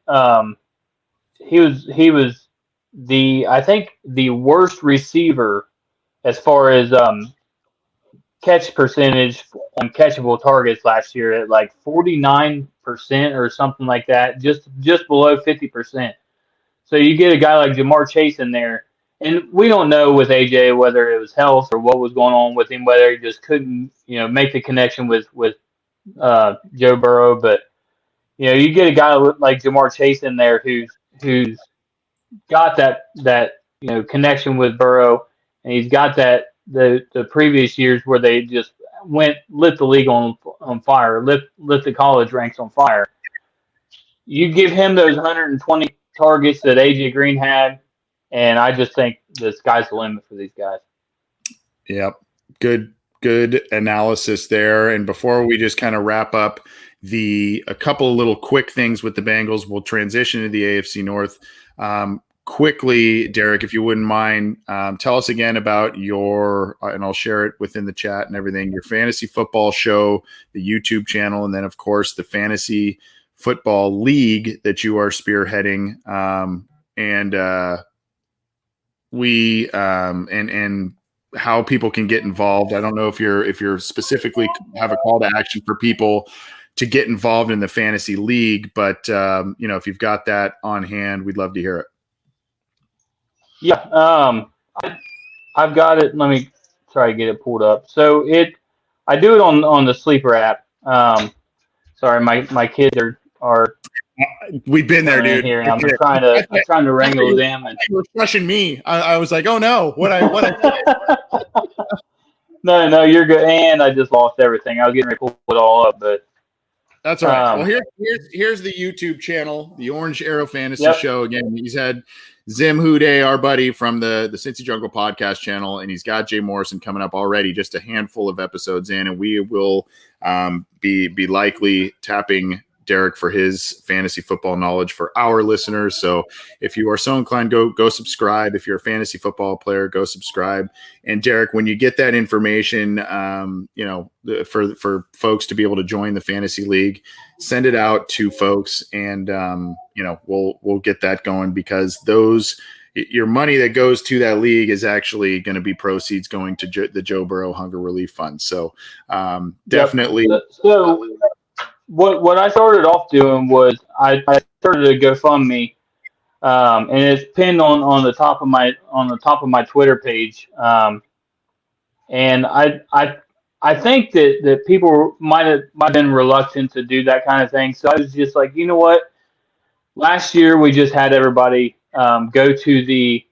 he was I think the worst receiver as far as catch percentage on catchable targets last year at like 49% or something like that, just below 50%. So you get a guy like Jamar Chase in there, and we don't know with AJ whether it was health or what was going on with him, whether he just couldn't make the connection with Joe Burrow. But you get a guy like Jamar Chase in there who's got that connection with Burrow, and he's got that the previous years where they just lit the league on fire, lit the college ranks on fire. You give him those 120 targets that AJ Green had, and I just think the sky's the limit for these guys. Yep. Good analysis there. And before we just kind of wrap up a couple of little quick things with the Bengals, we'll transition to the AFC North. Quickly, Derrick, if you wouldn't mind, tell us again about and I'll share it within the chat and everything, your fantasy football show, the YouTube channel, and then of course the fantasy football league that you are spearheading. And how people can get involved. I don't know if you're specifically have a call to action for people to get involved in the fantasy league, but if you've got that on hand, we'd love to hear it. Yeah, I've got it. Let me try to get it pulled up. So I do it on the Sleeper app. Sorry, my kids are. We've been there, dude. Here, and I'm trying to wrangle them. And you were crushing me. I was like, oh no, what I No, you're good. And I just lost everything. I was getting ready to pull it all up, but that's all right. Well, here's the YouTube channel, the Orange Arrow Fantasy Show. Again, he's had Zim Hude, our buddy from the Cincy Jungle podcast channel, and he's got Jay Morrison coming up already, just a handful of episodes in, and we will be likely tapping Derrick for his fantasy football knowledge for our listeners. So if you are so inclined, go subscribe. If you're a fantasy football player, go subscribe. And Derrick, when you get that information, for folks to be able to join the fantasy league, send it out to folks, and we'll get that going, because your money that goes to that league is actually going to be proceeds going to the Joe Burrow Hunger Relief Fund. So definitely. So what I started off doing was I started a GoFundMe, and it's pinned on the top of my Twitter page. And I think that people might have been reluctant to do that kind of thing. So I was just like, you know what? Last year we just had everybody go to the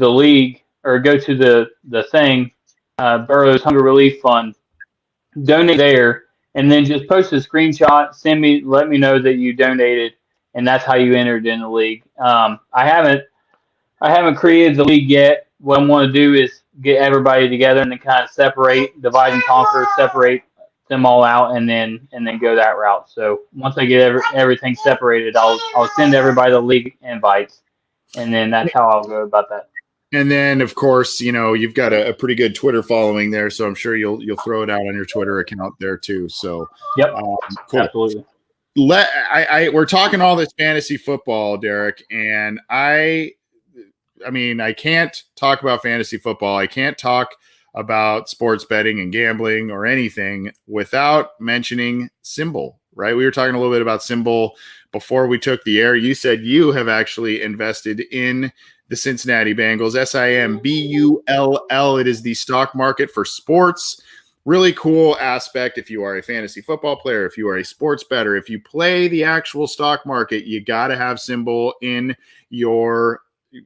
league, or go to the thing, Burrow's Hunger Relief Fund, donate there, and then just post a screenshot, let me know that you donated, and that's how you entered in the league. I haven't created the league yet. What I want to do is get everybody together and then kind of divide and conquer, separate them all out, and then go that route. So once I get everything separated, I'll send everybody the league invites, and then that's how I'll go about that. And then, of course, you've got a pretty good Twitter following there, so I'm sure you'll throw it out on your Twitter account there too. So, yep, cool. Absolutely. We're talking all this fantasy football, Derrick, and I can't talk about fantasy football. I can't talk about sports betting and gambling or anything without mentioning Symbol, right? We were talking a little bit about Symbol before we took the air. You said you have actually invested in the Cincinnati Bengals, SIMBULL. It is the stock market for sports. Really cool aspect. If you are a fantasy football player, if you are a sports bettor, if you play the actual stock market, you got to have Symbol in your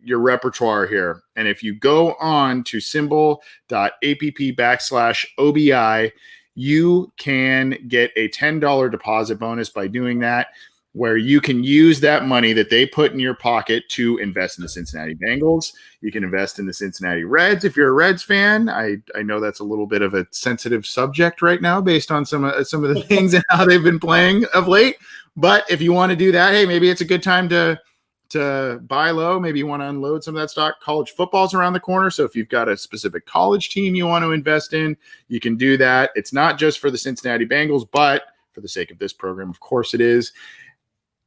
repertoire here. And if you go on to symbol.app/OBI, you can get a $10 deposit bonus by doing that, where you can use that money that they put in your pocket to invest in the Cincinnati Bengals. You can invest in the Cincinnati Reds if you're a Reds fan. I know that's a little bit of a sensitive subject right now based on some of the things and how they've been playing of late. But if you want to do that, hey, maybe it's a good time to buy low. Maybe you want to unload some of that stock. College football's around the corner. So if you've got a specific college team you want to invest in, you can do that. It's not just for the Cincinnati Bengals, but for the sake of this program, of course it is.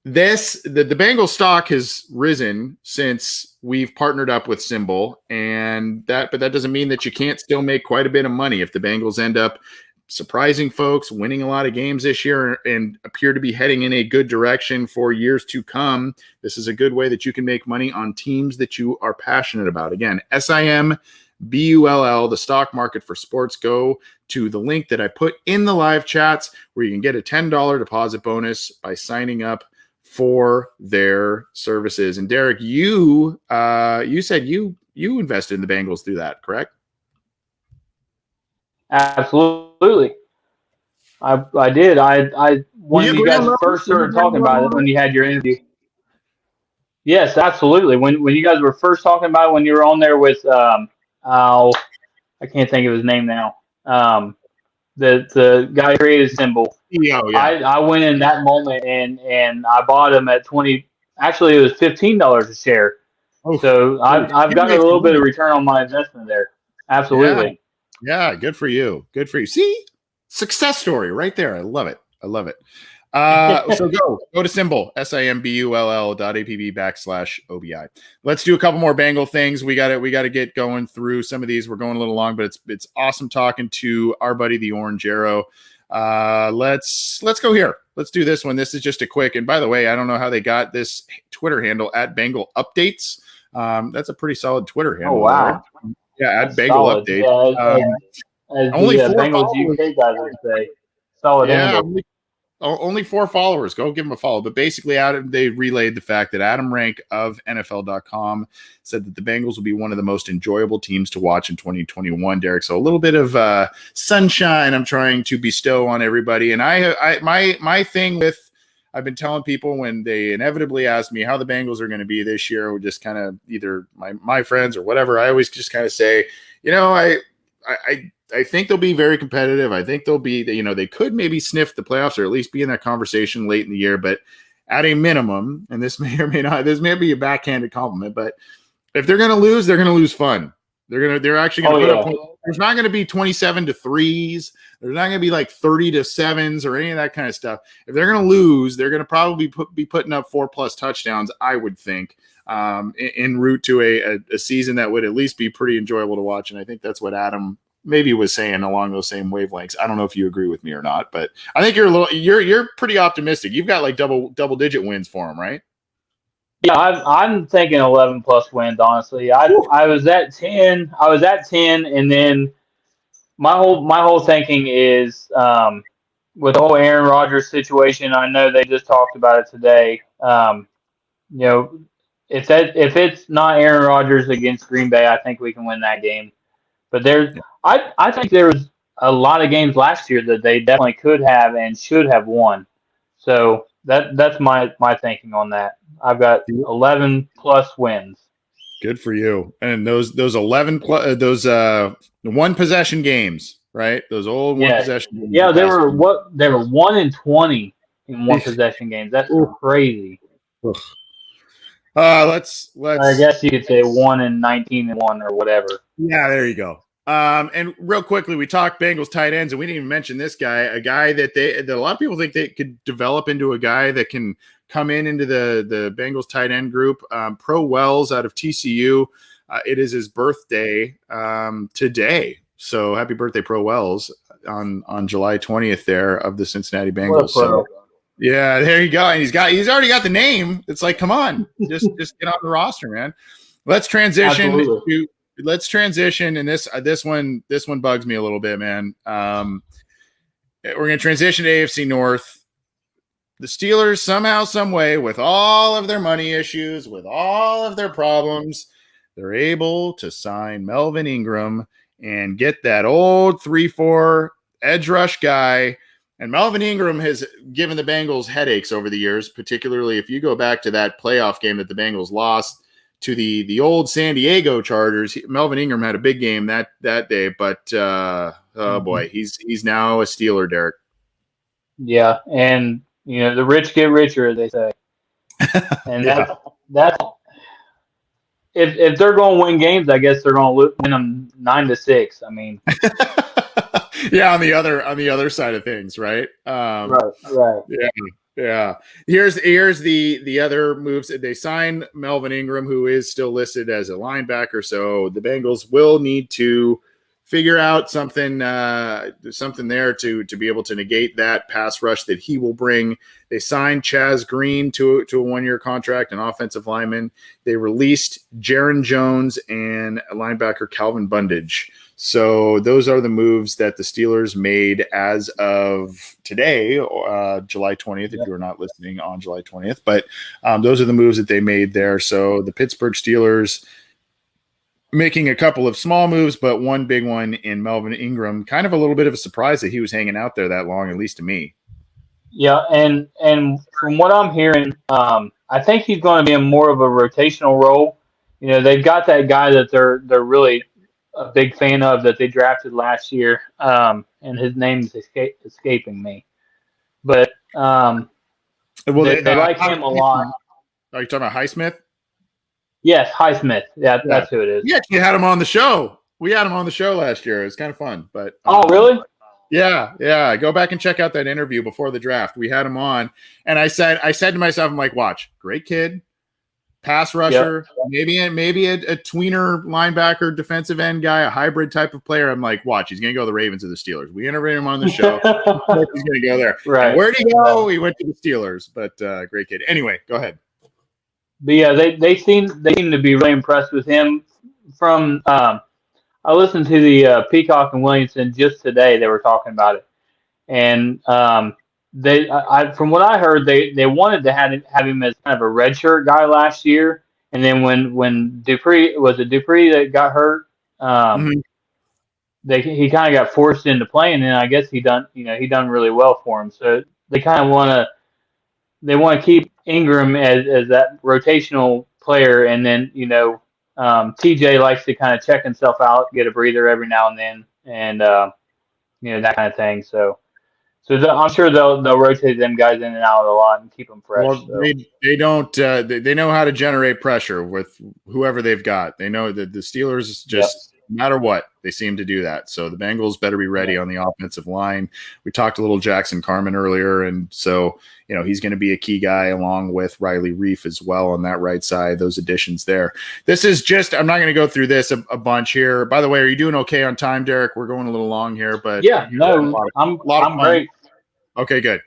The Bengals stock has risen since we've partnered up with Symbol, but that doesn't mean that you can't still make quite a bit of money if the Bengals end up surprising folks, winning a lot of games this year, and appear to be heading in a good direction for years to come. This is a good way that you can make money on teams that you are passionate about. Again, SIMBULL, the stock market for sports. Go to the link that I put in the live chats where you can get a $10 deposit bonus by signing up for their services. And Derrick, you said you invested in the Bengals through that, correct? Absolutely. I did. When you guys first started talking about it, when you had your interview. Yes, absolutely. When you guys were first talking about it, when you were on there with I can't think of his name now. The guy who created Symbol. Yeah. I went in that moment and I bought him at 20. Actually, it was $15 a share. Oh, so I've gotten a little bit of return on my investment there. Absolutely. Yeah, good for you. Good for you. See, success story right there. I love it. So go to Symbol, SIMBULL.app/OBI. Let's do a couple more Bengal things. We got to get going through some of these. We're going a little long, but it's awesome talking to our buddy, the Orange Arrow. Let's go here. Let's do this one. This is just a quick, and by the way, I don't know how they got this Twitter handle at Bengal Updates. That's a pretty solid Twitter handle. Oh, wow. There. Yeah, at Bengal Updates. As only the Bengals UK guys would say. Solid handle. Only 4 followers. Go give them a follow. But basically, they relayed the fact that Adam Rank of NFL.com said that the Bengals will be one of the most enjoyable teams to watch in 2021, Derrick. So a little bit of sunshine I'm trying to bestow on everybody. And my thing with, I've been telling people when they inevitably ask me how the Bengals are going to be this year, or just kind of either my friends or whatever, I always just kind of say, I think they'll be very competitive. I think they'll be, they could maybe sniff the playoffs or at least be in that conversation late in the year. But at a minimum, and this may or may not, this may be a backhanded compliment, but if they're going to lose, they're going to lose fun. They're actually going to put up. There's not going to be 27-3s. There's not going to be like 30-7s or any of that kind of stuff. If they're going to lose, they're going to probably be putting up 4+ touchdowns, I would think, en route to a season that would at least be pretty enjoyable to watch. And I think that's what Adam maybe was saying along those same wavelengths. I don't know if you agree with me or not, but I think you're pretty optimistic. You've got like double digit wins for them, right? Yeah, I'm thinking 11+ wins. Honestly, I was at 10. And then my whole thinking is with the whole Aaron Rodgers situation. I know they just talked about it today. If it's not Aaron Rodgers against Green Bay, I think we can win that game. But I think there was a lot of games last year that they definitely could have and should have won. So that's my thinking on that. I've got 11+ wins. Good for you. And those 11 those one possession games, right? Those old one Yes. possession games. Yeah, they were 1-20 in one Oof. possession games. That's Oof. crazy. Let's I guess you could say 1-19-1 or whatever. yeah, there you go. And real quickly, we talked Bengals tight ends, and we didn't even mention this guy, a guy that a lot of people think they could develop into a guy that can come into the Bengals tight end group. Pro Wells out of TCU. It is his birthday today, so happy birthday, Pro Wells, on July 20th there of the Cincinnati Bengals. So yeah, there you go. And he's already got the name. It's like, come on, just get on the roster, man. Let's transition Absolutely. and this one bugs me a little bit, man. We're gonna transition to AFC North. The Steelers somehow, some way, with all of their money issues, with all of their problems, they're able to sign Melvin Ingram and get that old 3-4 edge rush guy. And Melvin Ingram has given the Bengals headaches over the years, particularly if you go back to that playoff game that the Bengals lost to the old San Diego Chargers. Melvin Ingram had a big game that day, but oh boy, he's now a Steeler, Derek. Yeah, and the rich get richer, they say. And that's if they're going to win games, I guess they're going to win them 9-6. I mean, yeah, on the other side of things, right? Right. Yeah. Here's the other moves. They sign Melvin Ingram, who is still listed as a linebacker. So the Bengals will need to figure out something there to be able to negate that pass rush that he will bring. They signed Chaz Green to a 1-year contract, an offensive lineman. They released Jaron Jones and linebacker Calvin Bundage. So those are the moves that the Steelers made as of today, July 20th, if you're not listening on July 20th. But those are the moves that they made there. So the Pittsburgh Steelers making a couple of small moves, but one big one in Melvin Ingram. Kind of a little bit of a surprise that he was hanging out there that long, at least to me. Yeah, and from what I'm hearing, I think he's going to be in more of a rotational role. They've got that guy that they're really a big fan of that they drafted last year, and his name's escaping me. But they like him a lot. Are you talking about Highsmith? Yes, Highsmith. Yeah, that's who it is. Yeah, you had him on the show. We had him on the show last year. It was kind of fun. But oh, really? Yeah. Go back and check out that interview before the draft. We had him on, and I said to myself, I'm like, watch, great kid, pass rusher, maybe a tweener linebacker, defensive end guy, a hybrid type of player. I'm like, watch, he's gonna go to the Ravens or the Steelers. We interviewed him on the show. He's gonna go there. Right? Where'd he go? He went to the Steelers. But great kid. Anyway, go ahead. But yeah, they seem to be really impressed with him. From I listened to the Peacock and Williamson just today. They were talking about it, and from what I heard, they wanted to have him as kind of a redshirt guy last year, and then when Dupree that got hurt, he kind of got forced into playing, and I guess he done really well for him. So they kind of want to keep Ingram as that rotational player, and then TJ likes to kind of check himself out, get a breather every now and then, and that kind of thing. So I'm sure they'll rotate them guys in and out a lot and keep them fresh. Well, so. They don't they know how to generate pressure with whoever they've got. They know that the Steelers just no matter what, they seem to do that. So the Bengals better be ready on the offensive line. We talked a little Jackson Carman earlier, and so he's going to be a key guy along with Riley Reif as well on that right side. Those additions there. This is just I'm not going to go through this a bunch here. By the way, are you doing okay on time, Derek? We're going a little long here, but I'm great. Okay, good.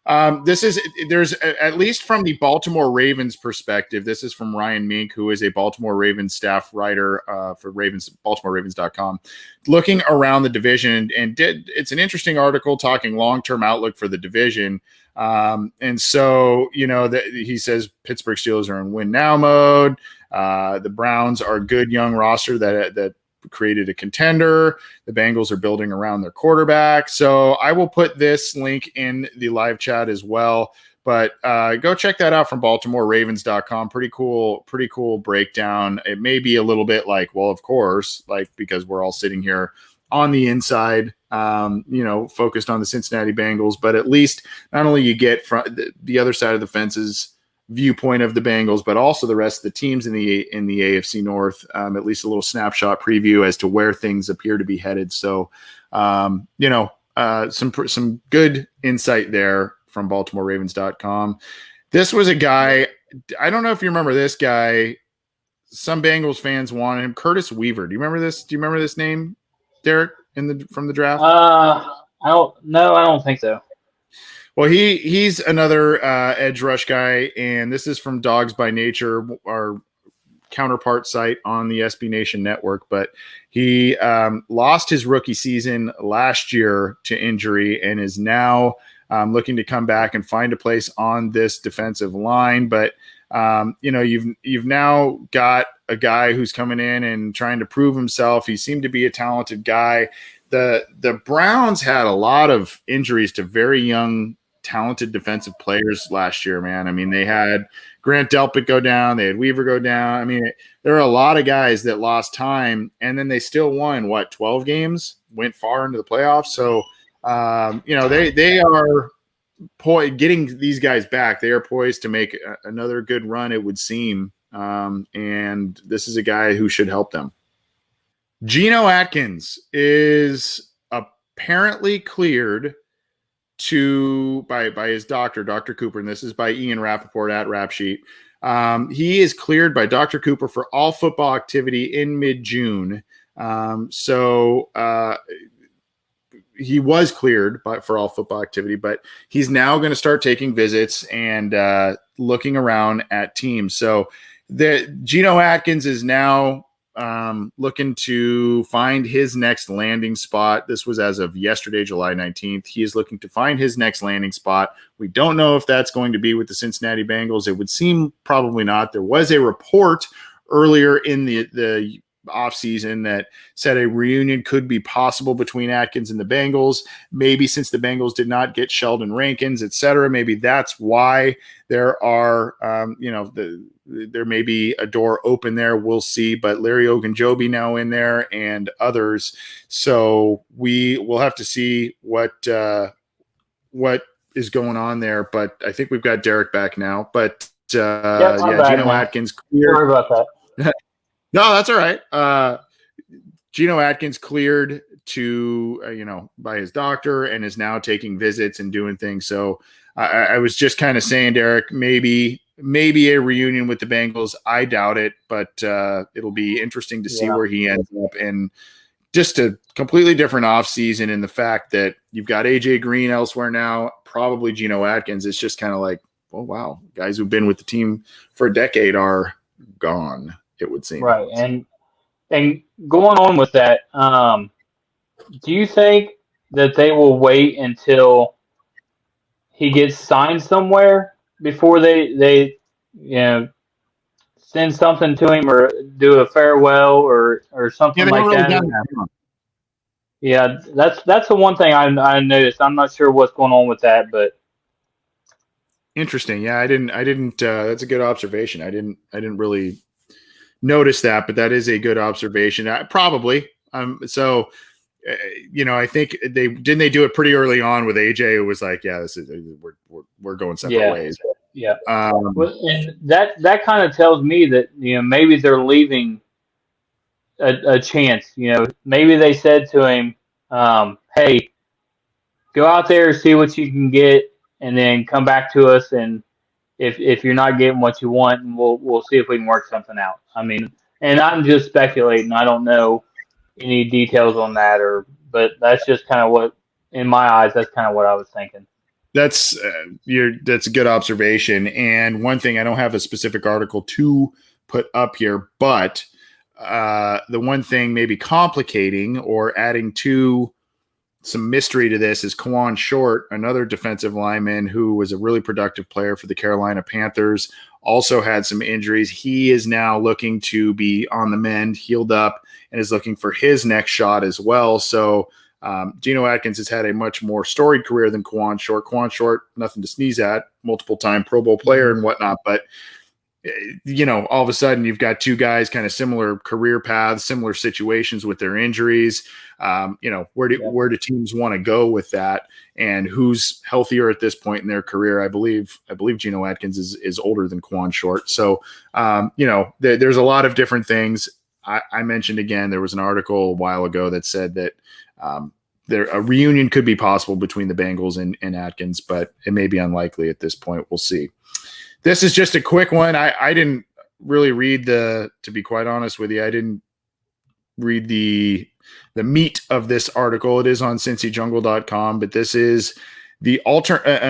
There's at least from the Baltimore Ravens perspective, this is from Ryan Mink, who is a Baltimore Ravens staff writer for BaltimoreRavens.com, looking around the division, and it's an interesting article talking long-term outlook for the division. And so, he says Pittsburgh Steelers are in win now mode. The Browns are a good young roster that created a contender. The Bengals are building around their quarterback. So I will put this link in the live chat as well. But go check that out from BaltimoreRavens.com. Pretty cool breakdown. It may be a little bit like, well, of course, like because we're all sitting here on the inside, focused on the Cincinnati Bengals, but at least not only you get from the other side of the fence's viewpoint of the Bengals, but also the rest of the teams in the AFC North, at least a little snapshot preview as to where things appear to be headed. So, some good insight there from BaltimoreRavens.com. This was a guy, I don't know if you remember this guy. Some Bengals fans wanted him, Curtis Weaver. Do you remember this? Do you remember this name, Derek, from the draft? I don't think so. Well, he's another edge rush guy, and this is from Dogs by Nature, our counterpart site on the SB Nation network. But he lost his rookie season last year to injury and is now looking to come back and find a place on this defensive line. But you've now got a guy who's coming in and trying to prove himself. He seemed to be a talented guy. The Browns had a lot of injuries to very young, talented defensive players last year, man. I mean, they had Grant Delpit go down. They had Weaver go down. I mean, there are a lot of guys that lost time, and then they still won, 12 games, went far into the playoffs. So, they are getting these guys back. They are poised to make another good run, it would seem. And this is a guy who should help them. Geno Atkins is apparently cleared by his doctor, Dr. Cooper, and this is by Ian Rappaport at Rap Sheet. He is cleared by Dr. Cooper for all football activity in mid-June. He was cleared for all football activity, but he's now going to start taking visits and looking around at teams. So Geno Atkins is now looking to find his next landing spot. This was as of yesterday, July 19th. He is looking to find his next landing spot. We don't know if that's going to be with the Cincinnati Bengals. It would seem probably not. There was a report earlier in the offseason that said a reunion could be possible between Atkins and the Bengals. Maybe since the Bengals did not get Sheldon Rankins, et cetera, maybe that's why there are, there may be a door open there. We'll see. But Larry Ogunjobi now in there and others. So we will have to see what is going on there. But I think we've got Derek back now. But Geno Atkins cleared. Sorry about that. No, that's all right. Geno Atkins cleared to, by his doctor and is now taking visits and doing things. So I was just kind of saying, Derek, maybe a reunion with the Bengals. I doubt it, but it'll be interesting to see where he ends up. And just a completely different offseason in the fact that you've got AJ Green elsewhere now, probably Geno Atkins. It's just kind of like, oh, wow, guys who've been with the team for a decade are gone, it would seem. Right. And going on with that, do you think that they will wait until he gets signed somewhere before they send something to him or do a farewell or something like that? Yeah, that's the one thing I noticed. I'm not sure what's going on with that, but interesting. Yeah, I didn't. That's a good observation. I didn't really notice that, but that is a good observation. Probably. I think they do it pretty early on with AJ. It was like, yeah, this is we're going separate ways. Yeah. And that kind of tells me that maybe they're leaving a chance. Maybe they said to him, "Hey, go out there, see what you can get, and then come back to us. And if you're not getting what you want, we'll see if we can work something out." I mean, and I'm just speculating. I don't know any details on that, but that's just kind of what, in my eyes, that's kind of what I was thinking. That's a good observation. And one thing, I don't have a specific article to put up here, but the one thing maybe complicating or adding to some mystery to this is Kawan Short, another defensive lineman who was a really productive player for the Carolina Panthers, also had some injuries. He is now looking to be on the mend, healed up, and is looking for his next shot as well. So Geno Atkins has had a much more storied career than Quan Short. Quan Short, nothing to sneeze at, multiple-time Pro Bowl player and whatnot, but all of a sudden you've got two guys kind of similar career paths, similar situations with their injuries. Where do teams want to go with that, and who's healthier at this point in their career? I believe Geno Atkins is older than Quan Short. So, there's a lot of different things. I mentioned again, there was an article a while ago that said that a reunion could be possible between the Bengals and Atkins, but it may be unlikely at this point. We'll see. This is just a quick one. I didn't really read to be quite honest with you, I didn't read the meat of this article. It is on cincyjungle.com, but this is an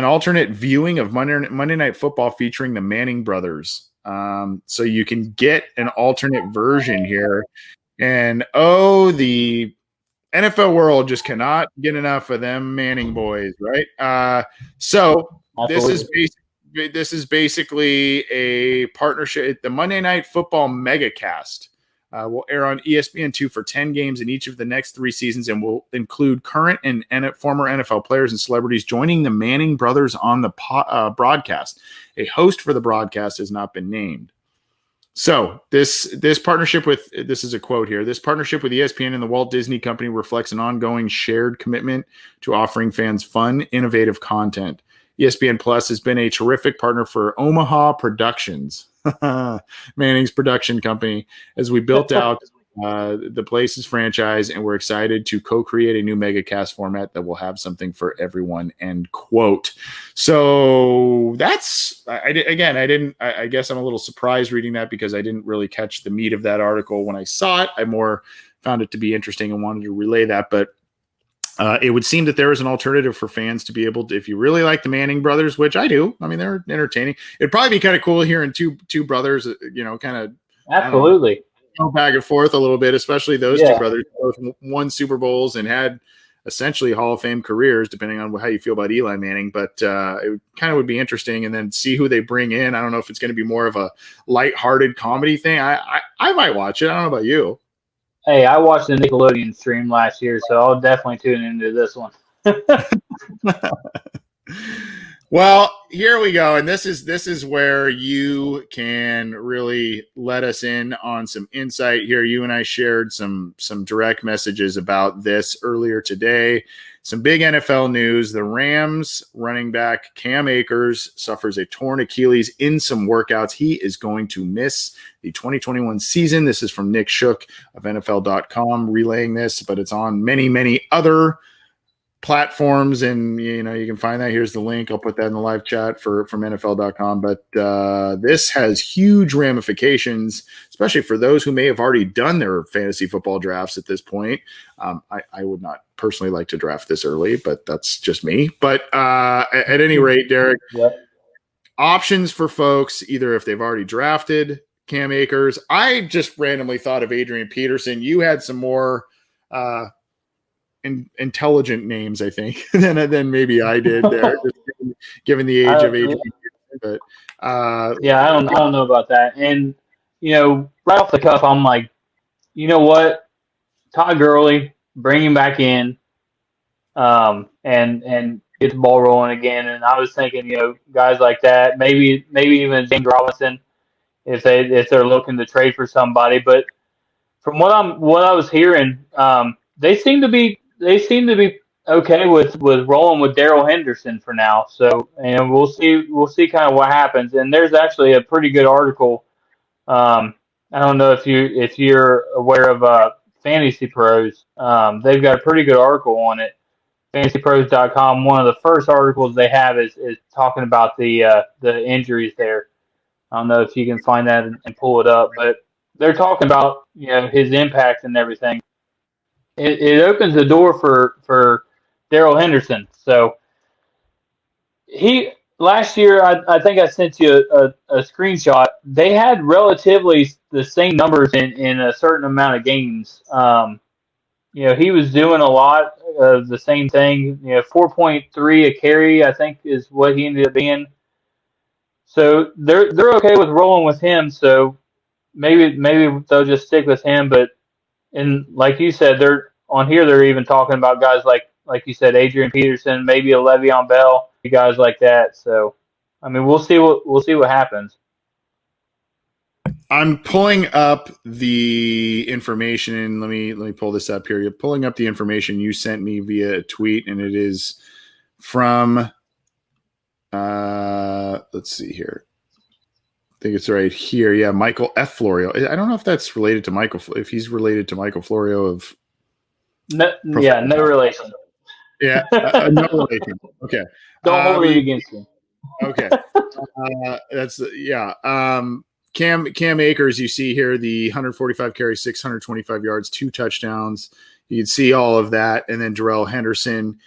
alternate viewing of Monday Night Football featuring the Manning brothers. So you can get an alternate version here. And the NFL world just cannot get enough of them Manning boys, right? So this is basically a partnership. The Monday Night Football Megacast will air on ESPN2 for 10 games in each of the next 3 seasons, and will include current and former NFL players and celebrities joining the Manning brothers on the broadcast. A host for the broadcast has not been named. So this partnership this is a quote here. This partnership with ESPN and the Walt Disney Company reflects an ongoing shared commitment to offering fans fun, innovative content. ESPN Plus has been a terrific partner for Omaha Productions, Manning's production company, as we built out the Places franchise, and we're excited to co-create a new megacast format that will have something for everyone, end quote. So that's, I guess I'm a little surprised reading that, because I didn't really catch the meat of that article when I saw it. I more found it to be interesting and wanted to relay that, but it would seem that there is an alternative for fans to be able to, if you really like the Manning brothers, which I do. I mean, they're entertaining. It'd probably be kind of cool hearing two brothers, kind of absolutely go back and forth a little bit, especially those two brothers both won Super Bowls and had essentially Hall of Fame careers, depending on how you feel about Eli Manning. But it kind of would be interesting, and then see who they bring in. I don't know if it's going to be more of a lighthearted comedy thing. I might watch it. I don't know about you. Hey, I watched the Nickelodeon stream last year, so I'll definitely tune into this one. Well, here we go. And this is where you can really let us in on some insight here. You and I shared some direct messages about this earlier today. Some big NFL news. The Rams running back Cam Akers suffers a torn Achilles in some workouts. He is going to miss the 2021 season. This is from Nick Shook of NFL.com relaying this, but it's on many, many other platforms, and you can find that. Here's the link. I'll put that in the live chat from NFL.com. But this has huge ramifications, especially for those who may have already done their fantasy football drafts at this point. I would not personally like to draft this early, but that's just me. But at any rate, Derek, options for folks, either if they've already drafted Cam Akers. I just randomly thought of Adrian Peterson. You had some more intelligent names, I think, than maybe I did there, given the age of Adrian Peterson. But I don't know about that. And right off the cuff, I'm like, you know what, Todd Gurley, bring him back in, and get the ball rolling again. And I was thinking, guys like that, maybe even James Robinson, if they're looking to trade for somebody. But from what I was hearing, they seem to be okay with rolling with Darrell Henderson for now. So, and we'll see kind of what happens. And there's actually a pretty good article. I don't know if you're aware of Fantasy Pros. They've got a pretty good article on it. FantasyPros.com. One of the first articles they have is talking about the injuries there. I don't know if you can find that and pull it up, but they're talking about his impact and everything. It opens the door for Darrell Henderson. So last year, I think I sent you a screenshot. They had relatively the same numbers in a certain amount of games. He was doing a lot of the same thing. 4.3 a carry, I think, is what he ended up being. So they're okay with rolling with him. So maybe they'll just stick with him. But, and like you said, on here they're even talking about guys like you said, Adrian Peterson, maybe a Le'Veon Bell, guys like that. So, I mean, we'll see what happens. I'm pulling up the information. Let me pull this up here. You're pulling up the information you sent me via a tweet, and it is from let's see here. I think it's right here. Yeah, Michael F. Florio. I don't know if that's related to Michael. If he's related to Michael Florio of no relation. Yeah, no relation. Okay, Don't hold it against him. Okay, that's yeah. Cam Akers, you see here the 145 carries, 625 yards, 2 touchdowns. You can see all of that, and then Darrell Henderson,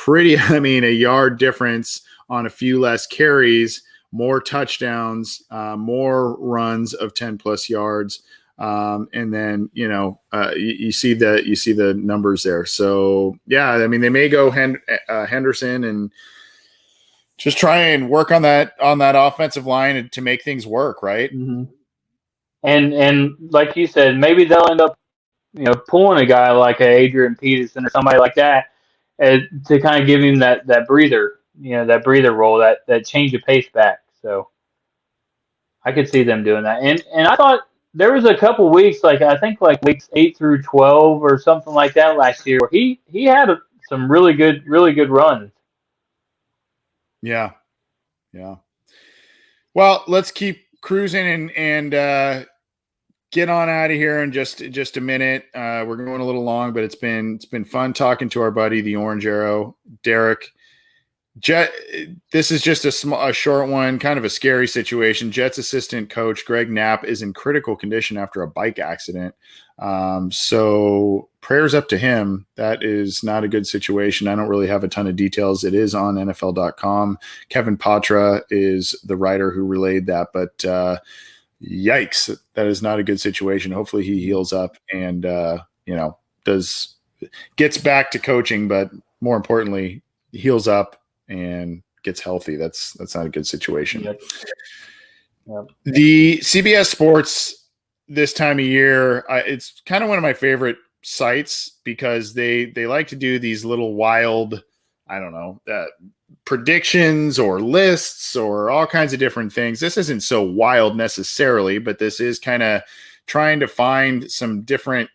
a yard difference on a few less carries, more touchdowns, more runs of 10 plus yards, and then you see the numbers there. So yeah, I mean they may go Henderson and just try and work on that offensive line to make things work, right? Mm-hmm. And like you said, maybe they'll end up pulling a guy like a Adrian Peterson or somebody like that to kind of give him that breather, that breather role, that change of pace back. So I could see them doing that. And I thought there was a couple weeks, I think weeks 8 through 12 or something like that last year, where he had some really good runs. Yeah. Well, let's keep cruising and get on out of here in just a minute. We're going a little long, but it's been fun talking to our buddy, the Orange Arrow, Derrick. This is just a short one, kind of a scary situation. Jets assistant coach Greg Knapp is in critical condition after a bike accident. So prayers up to him. That is not a good situation. I don't really have a ton of details. It is on NFL.com. Kevin Patra is the writer who relayed that, but yikes, that is not a good situation. Hopefully he heals up and gets back to coaching, but more importantly, heals up and gets healthy. That's not a good situation. Yep. The CBS Sports this time of year, it's kind of one of my favorite sites because they like to do these little wild, predictions or lists or all kinds of different things. This isn't so wild necessarily, but this is kind of trying to find some different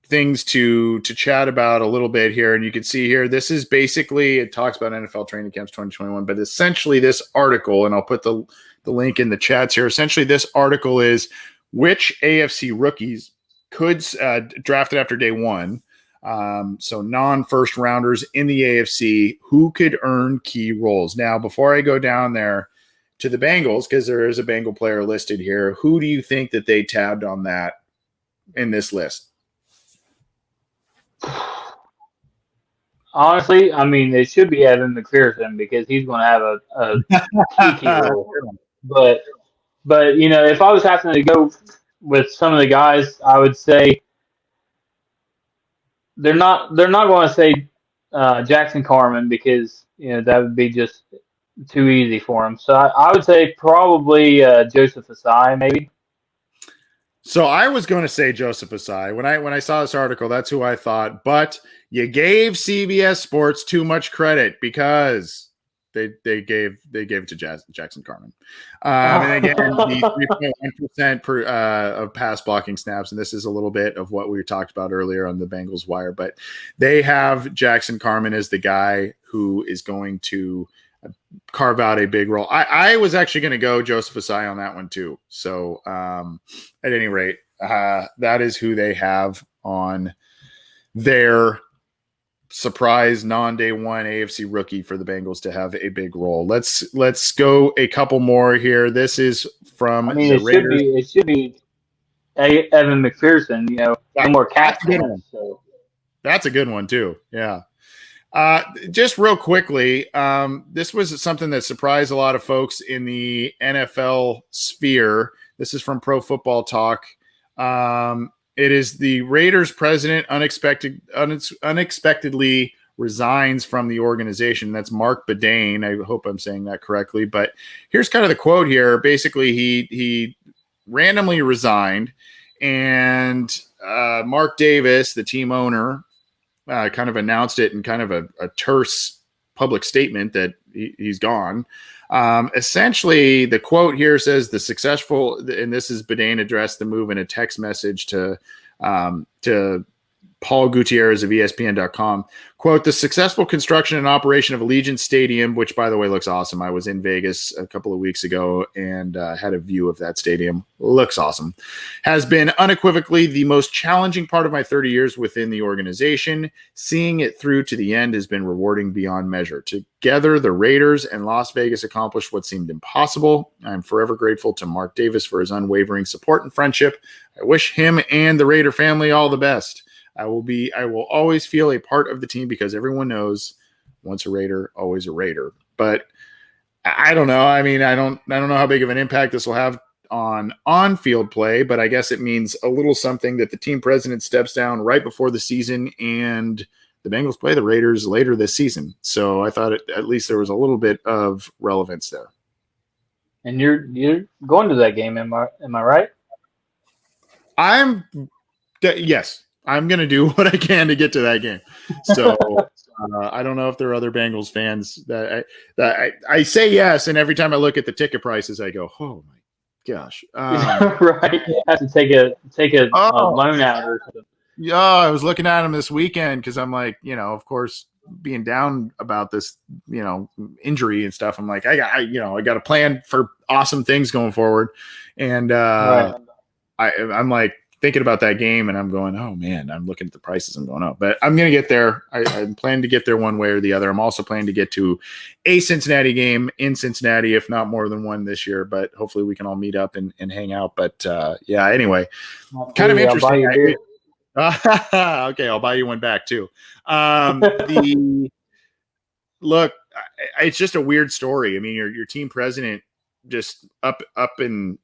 things to chat about a little bit here. And you can see here, this is basically, it talks about NFL training camps 2021, but essentially this article, and I'll put the link in the chats here. Essentially this article is which AFC rookies could drafted after day one. So non-first rounders in the AFC who could earn key roles. Now, before I go down there to the Bengals, because there is a Bengal player listed here, who do you think that they tabbed on that in this list? Honestly, I mean, it should be Evan McPherson because he's going to have a key role. But if I was having to go with some of the guys, I would say they're not going to say Jackson Carman because that would be just too easy for him. So I would say probably Joseph Asai, maybe. So I was going to say Joseph Asai. When I saw this article, that's who I thought. But you gave CBS Sports too much credit because they gave it to Jackson Carman. And again, the 3.1% of pass blocking snaps, and this is a little bit of what we talked about earlier on the Bengals wire. But they have Jackson Carman as the guy who is going to carve out a big role. I was actually going to go Joseph Asai on that one too. So at any rate, that is who they have on their surprise non-day one AFC rookie for the Bengals to have a big role. Let's go a couple more here. This is from the Raiders. It should be Evan McPherson, no more cats. So. That's a good one too. Yeah. Just real quickly, this was something that surprised a lot of folks in the NFL sphere. This is from Pro Football Talk. It is the Raiders president unexpectedly resigns from the organization. That's Mark Bedane. I hope I'm saying that correctly. But here's kind of the quote here. Basically, he randomly resigned, and Mark Davis, the team owner, kind of announced it in kind of a terse public statement that he's gone. Essentially, the quote here says the successful, and this is Bedane addressed the move in a text message to Paul Gutierrez of ESPN.com. Quote, the successful construction and operation of Allegiant Stadium, which, by the way, looks awesome. I was in Vegas a couple of weeks ago and had a view of that stadium. Looks awesome. Has been unequivocally the most challenging part of my 30 years within the organization. Seeing it through to the end has been rewarding beyond measure. Together, the Raiders and Las Vegas accomplished what seemed impossible. I'm forever grateful to Mark Davis for his unwavering support and friendship. I wish him and the Raider family all the best. I will always feel a part of the team because everyone knows once a Raider, always a Raider. But I don't know. I mean, I don't know how big of an impact this will have on-field play, but I guess it means a little something that the team president steps down right before the season and the Bengals play the Raiders later this season. So I thought at least there was a little bit of relevance there. And you're going to that game, am I right? Yes. I'm going to do what I can to get to that game. So I don't know if there are other Bengals fans that I say yes. And every time I look at the ticket prices, I go, oh my gosh. Right. You have to take a loan out or something. Yeah. I was looking at them this weekend because I'm like, of course, being down about this, injury and stuff. I'm like, I got a plan for awesome things going forward. And right. I'm like, thinking about that game and I'm going, oh man, I'm looking at the prices and going, oh, but I'm going to get there. I'm planning to get there one way or the other. I'm also planning to get to a Cincinnati game in Cincinnati, if not more than one this year, but hopefully we can all meet up and hang out. But anyway, kind of interesting. Okay. I'll buy you one back too. Look, it's just a weird story. I mean, your team president just up and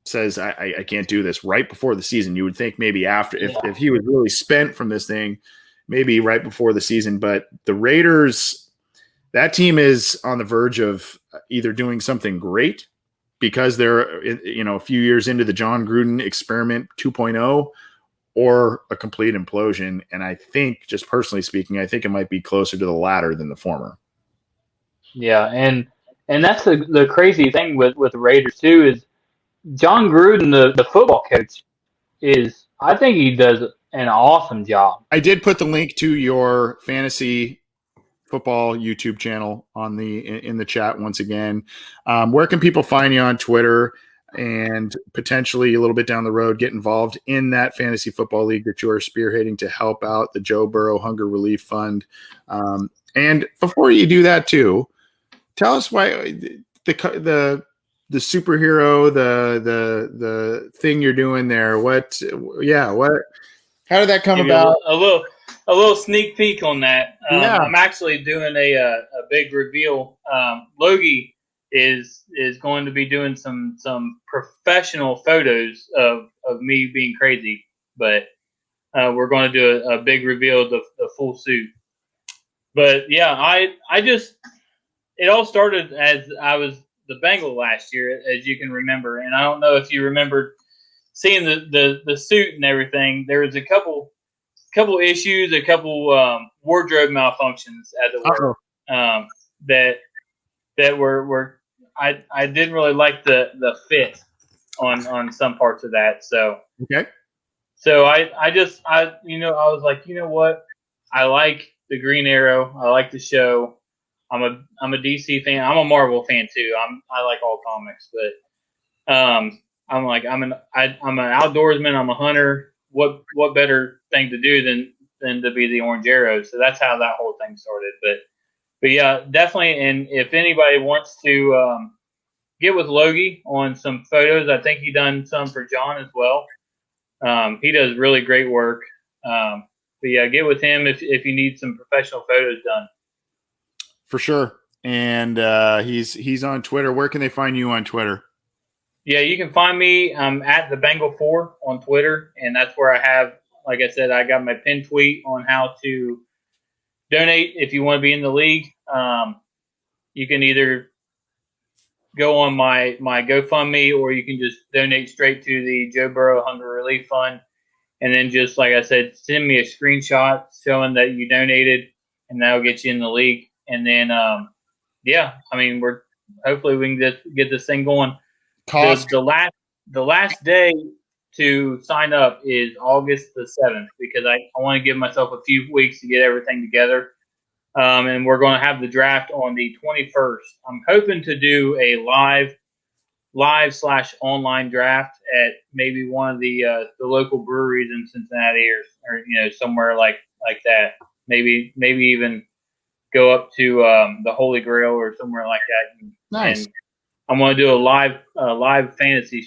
says I can't do this right before the season. You would think maybe after if he was really spent from this thing, maybe right before the season. But the Raiders, that team is on the verge of either doing something great because they're a few years into the John Gruden experiment 2.0 or a complete implosion. And I think, just personally speaking, I think it might be closer to the latter than the former. Yeah, and that's the crazy thing with the Raiders too is John Gruden, the football coach, I think he does an awesome job. I did put the link to your fantasy football YouTube channel in the chat once again. Where can people find you on Twitter and potentially a little bit down the road get involved in that fantasy football league that you are spearheading to help out the Joe Burrow Hunger Relief Fund? And before you do that too, tell us why the superhero, the thing you're doing there. How did that come about? A little sneak peek on that. I'm actually doing a big reveal. Logie is going to be doing some professional photos of me being crazy, but we're going to do a big reveal of the full suit. But yeah, I just, it all started as I was the Bengal last year, as you can remember. And I don't know if you remember seeing the suit and everything. There was a couple issues, a couple wardrobe malfunctions, as it were, that were I didn't really like the fit on some parts of that. So okay. So I was like, you know what? I like the Green Arrow. I like the show. I'm a DC fan. I'm a Marvel fan too. I like all comics, but I'm an outdoorsman. I'm a hunter. What better thing to do than to be the Orange Arrow? So that's how that whole thing started. But yeah, definitely. And if anybody wants to get with Logie on some photos, I think he done some for John as well. He does really great work. But yeah, get with him if you need some professional photos done. For sure. And he's on Twitter. Where can they find you on Twitter? Yeah, you can find me at the Bengal 4 on Twitter, and that's where I have, like I said, I got my pinned tweet on how to donate if you want to be in the league. You can either go on my GoFundMe, or you can just donate straight to the Joe Burrow Hunger Relief Fund. and then just like I said, send me a screenshot showing that you donated, and that'll get you in the league. And then, yeah, I mean, we're hopefully we can just get this thing going. The last day to sign up is August the 7th because I want to give myself a few weeks to get everything together. And we're going to have the draft on the 21st. I'm hoping to do a live/online draft at maybe one of the local breweries in Cincinnati or somewhere like that. Maybe even go up to the Holy Grail or somewhere like that. Nice. And I'm going to do a live fantasy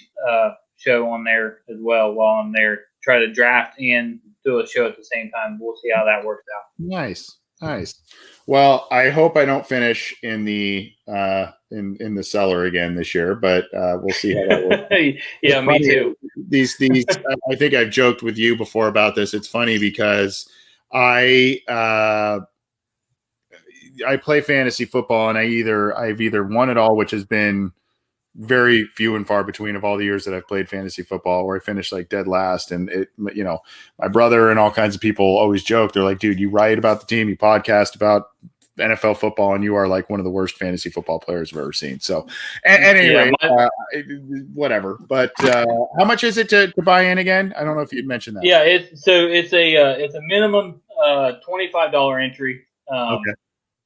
show on there as well while I'm there. Try to draft and do a show at the same time. We'll see how that works out. Nice. Well, I hope I don't finish in the in the cellar again this year, but we'll see how that works. Yeah, me too. These I think I've joked with you before about this. It's funny because I play fantasy football, and I've either won it all, which has been very few and far between of all the years that I've played fantasy football, or I finished like dead last. And it, my brother and all kinds of people always joke. They're like, dude, you write about the team, you podcast about NFL football, and you are like one of the worst fantasy football players I've ever seen. So anyway, whatever. But how much is it to buy in again? I don't know if you'd mentioned that. Yeah. It's a minimum $25 entry. Okay.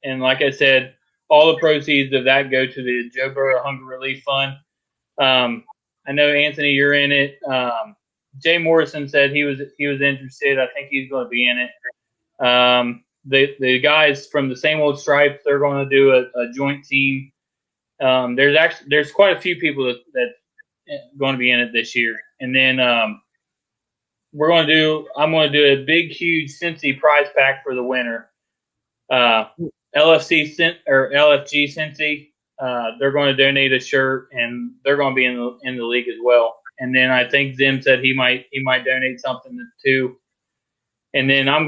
And like I said, all the proceeds of that go to the Joe Burrow Hunger Relief Fund. I know, Anthony, you're in it. Jay Morrison said he was interested. I think he's going to be in it. The guys from the Same Old Stripes, they're going to do a joint team. There's quite a few people that going to be in it this year. And then I'm going to do a big, huge Cincy prize pack for the winner. LFG Cincy, they're going to donate a shirt, and they're going to be in the league as well. And then I think Zim said he might donate something too. And then I'm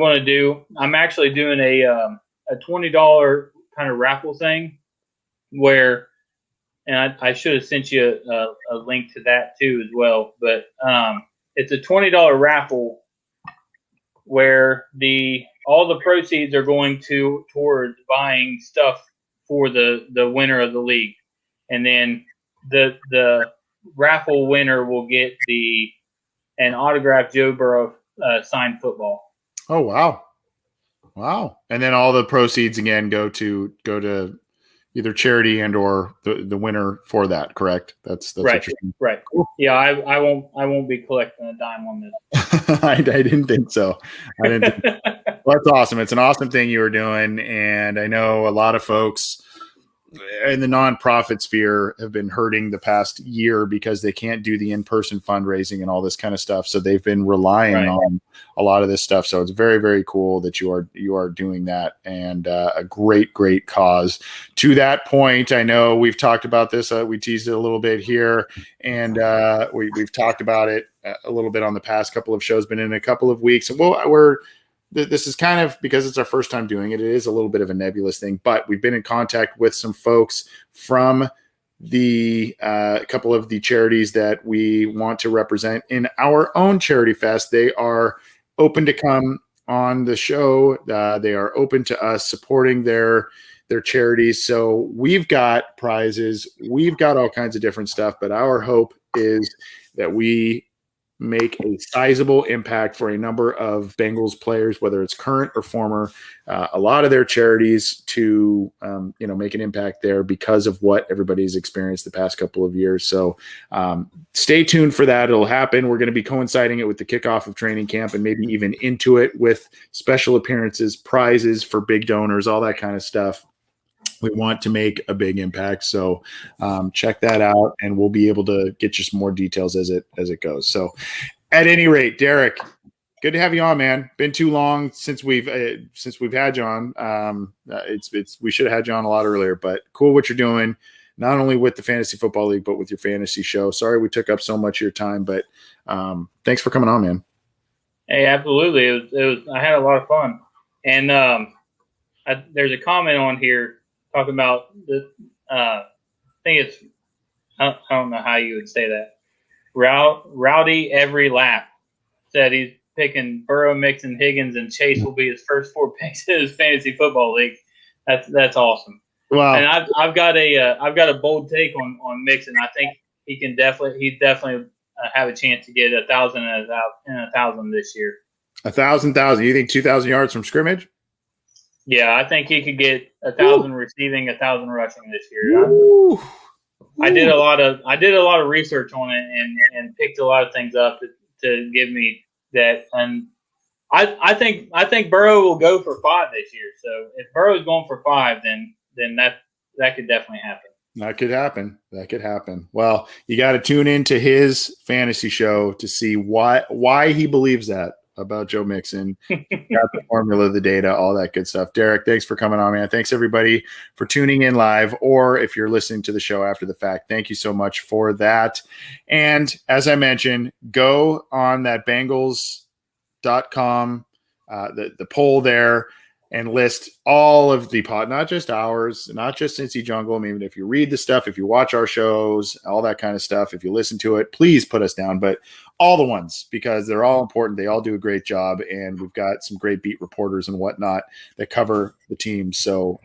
actually doing a $20 kind of raffle thing where, and I should have sent you a link to that too as well. But it's a $20 raffle where all the proceeds are going towards buying stuff for the winner of the league, and then the raffle winner will get an autographed Joe Burrow signed football. Oh wow! And then all the proceeds again go to either charity and or the winner for that. Correct? That's right. What you're saying. Right. Cool. Yeah, I won't be collecting a dime on this. I didn't think so. Well, that's awesome. It's an awesome thing you were doing, and I know a lot of folks in the nonprofit sphere have been hurting the past year because they can't do the in-person fundraising and all this kind of stuff. So they've been relying on a lot of this stuff. So it's very, very cool that you are doing that, and a great, great cause. To that point, I know we've talked about this. We teased it a little bit here, and we've talked about it a little bit on the past couple of shows, been in a couple of weeks. And this is kind of, because it's our first time doing it, it is a little bit of a nebulous thing, but we've been in contact with some folks from the couple of the charities that we want to represent in our own Charity Fest. They are open to come on the show. They are open to us supporting their charities. So we've got prizes, we've got all kinds of different stuff, but our hope is that we make a sizable impact for a number of Bengals players, whether it's current or former, a lot of their charities to, make an impact there because of what everybody's experienced the past couple of years. So stay tuned for that. It'll happen. We're going to be coinciding it with the kickoff of training camp, and maybe even into it with special appearances, prizes for big donors, all that kind of stuff. We want to make a big impact. So check that out, and we'll be able to get you some more details as it goes. So at any rate, Derrick, good to have you on, man. Been too long since we've had you on. We should have had you on a lot earlier, but cool what you're doing, not only with the Fantasy Football League, but with your fantasy show. Sorry we took up so much of your time, but thanks for coming on, man. Hey, absolutely. It was I had a lot of fun. And there's a comment on here talking about the, I think it's, I don't know how you would say that. Rowdy every lap said he's picking Burrow, Mixon, Higgins, and Chase will be his first 4 picks in his fantasy football league. That's awesome. Wow. And I've got a bold take on Mixon. I think he definitely have a chance to get 1,000 and 1,000 this year. 1,000. You think 2,000 yards from scrimmage? Yeah, I think he could get 1,000 receiving, 1,000 rushing this year. I did a lot of research on it and picked a lot of things up to give me that. And I think Burrow will go for 5 this year. So if Burrow's going for 5, then that could definitely happen. That could happen. Well, you got to tune into his fantasy show to see why he believes that about Joe Mixon. Got the formula, the data, all that good stuff. Derrick, thanks for coming on, man. Thanks everybody for tuning in live, or if you're listening to the show after the fact, thank you so much for that. And as I mentioned, go on that Bengals.com, the poll there, and list all of the pod, not just ours, not just Cincy Jungle. I mean, if you read the stuff, if you watch our shows, all that kind of stuff, if you listen to it, please put us down. But all the ones, because they're all important. They all do a great job, and we've got some great beat reporters and whatnot that cover the team. So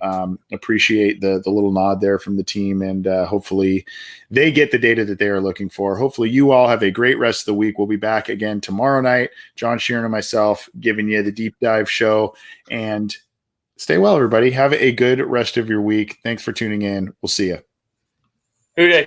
appreciate the little nod there from the team, and hopefully they get the data that they are looking for. Hopefully you all have a great rest of the week. We'll be back again tomorrow night. John Sheeran and myself giving you the deep dive show, and stay well, everybody. Have a good rest of your week. Thanks for tuning in. We'll see you. Who dey?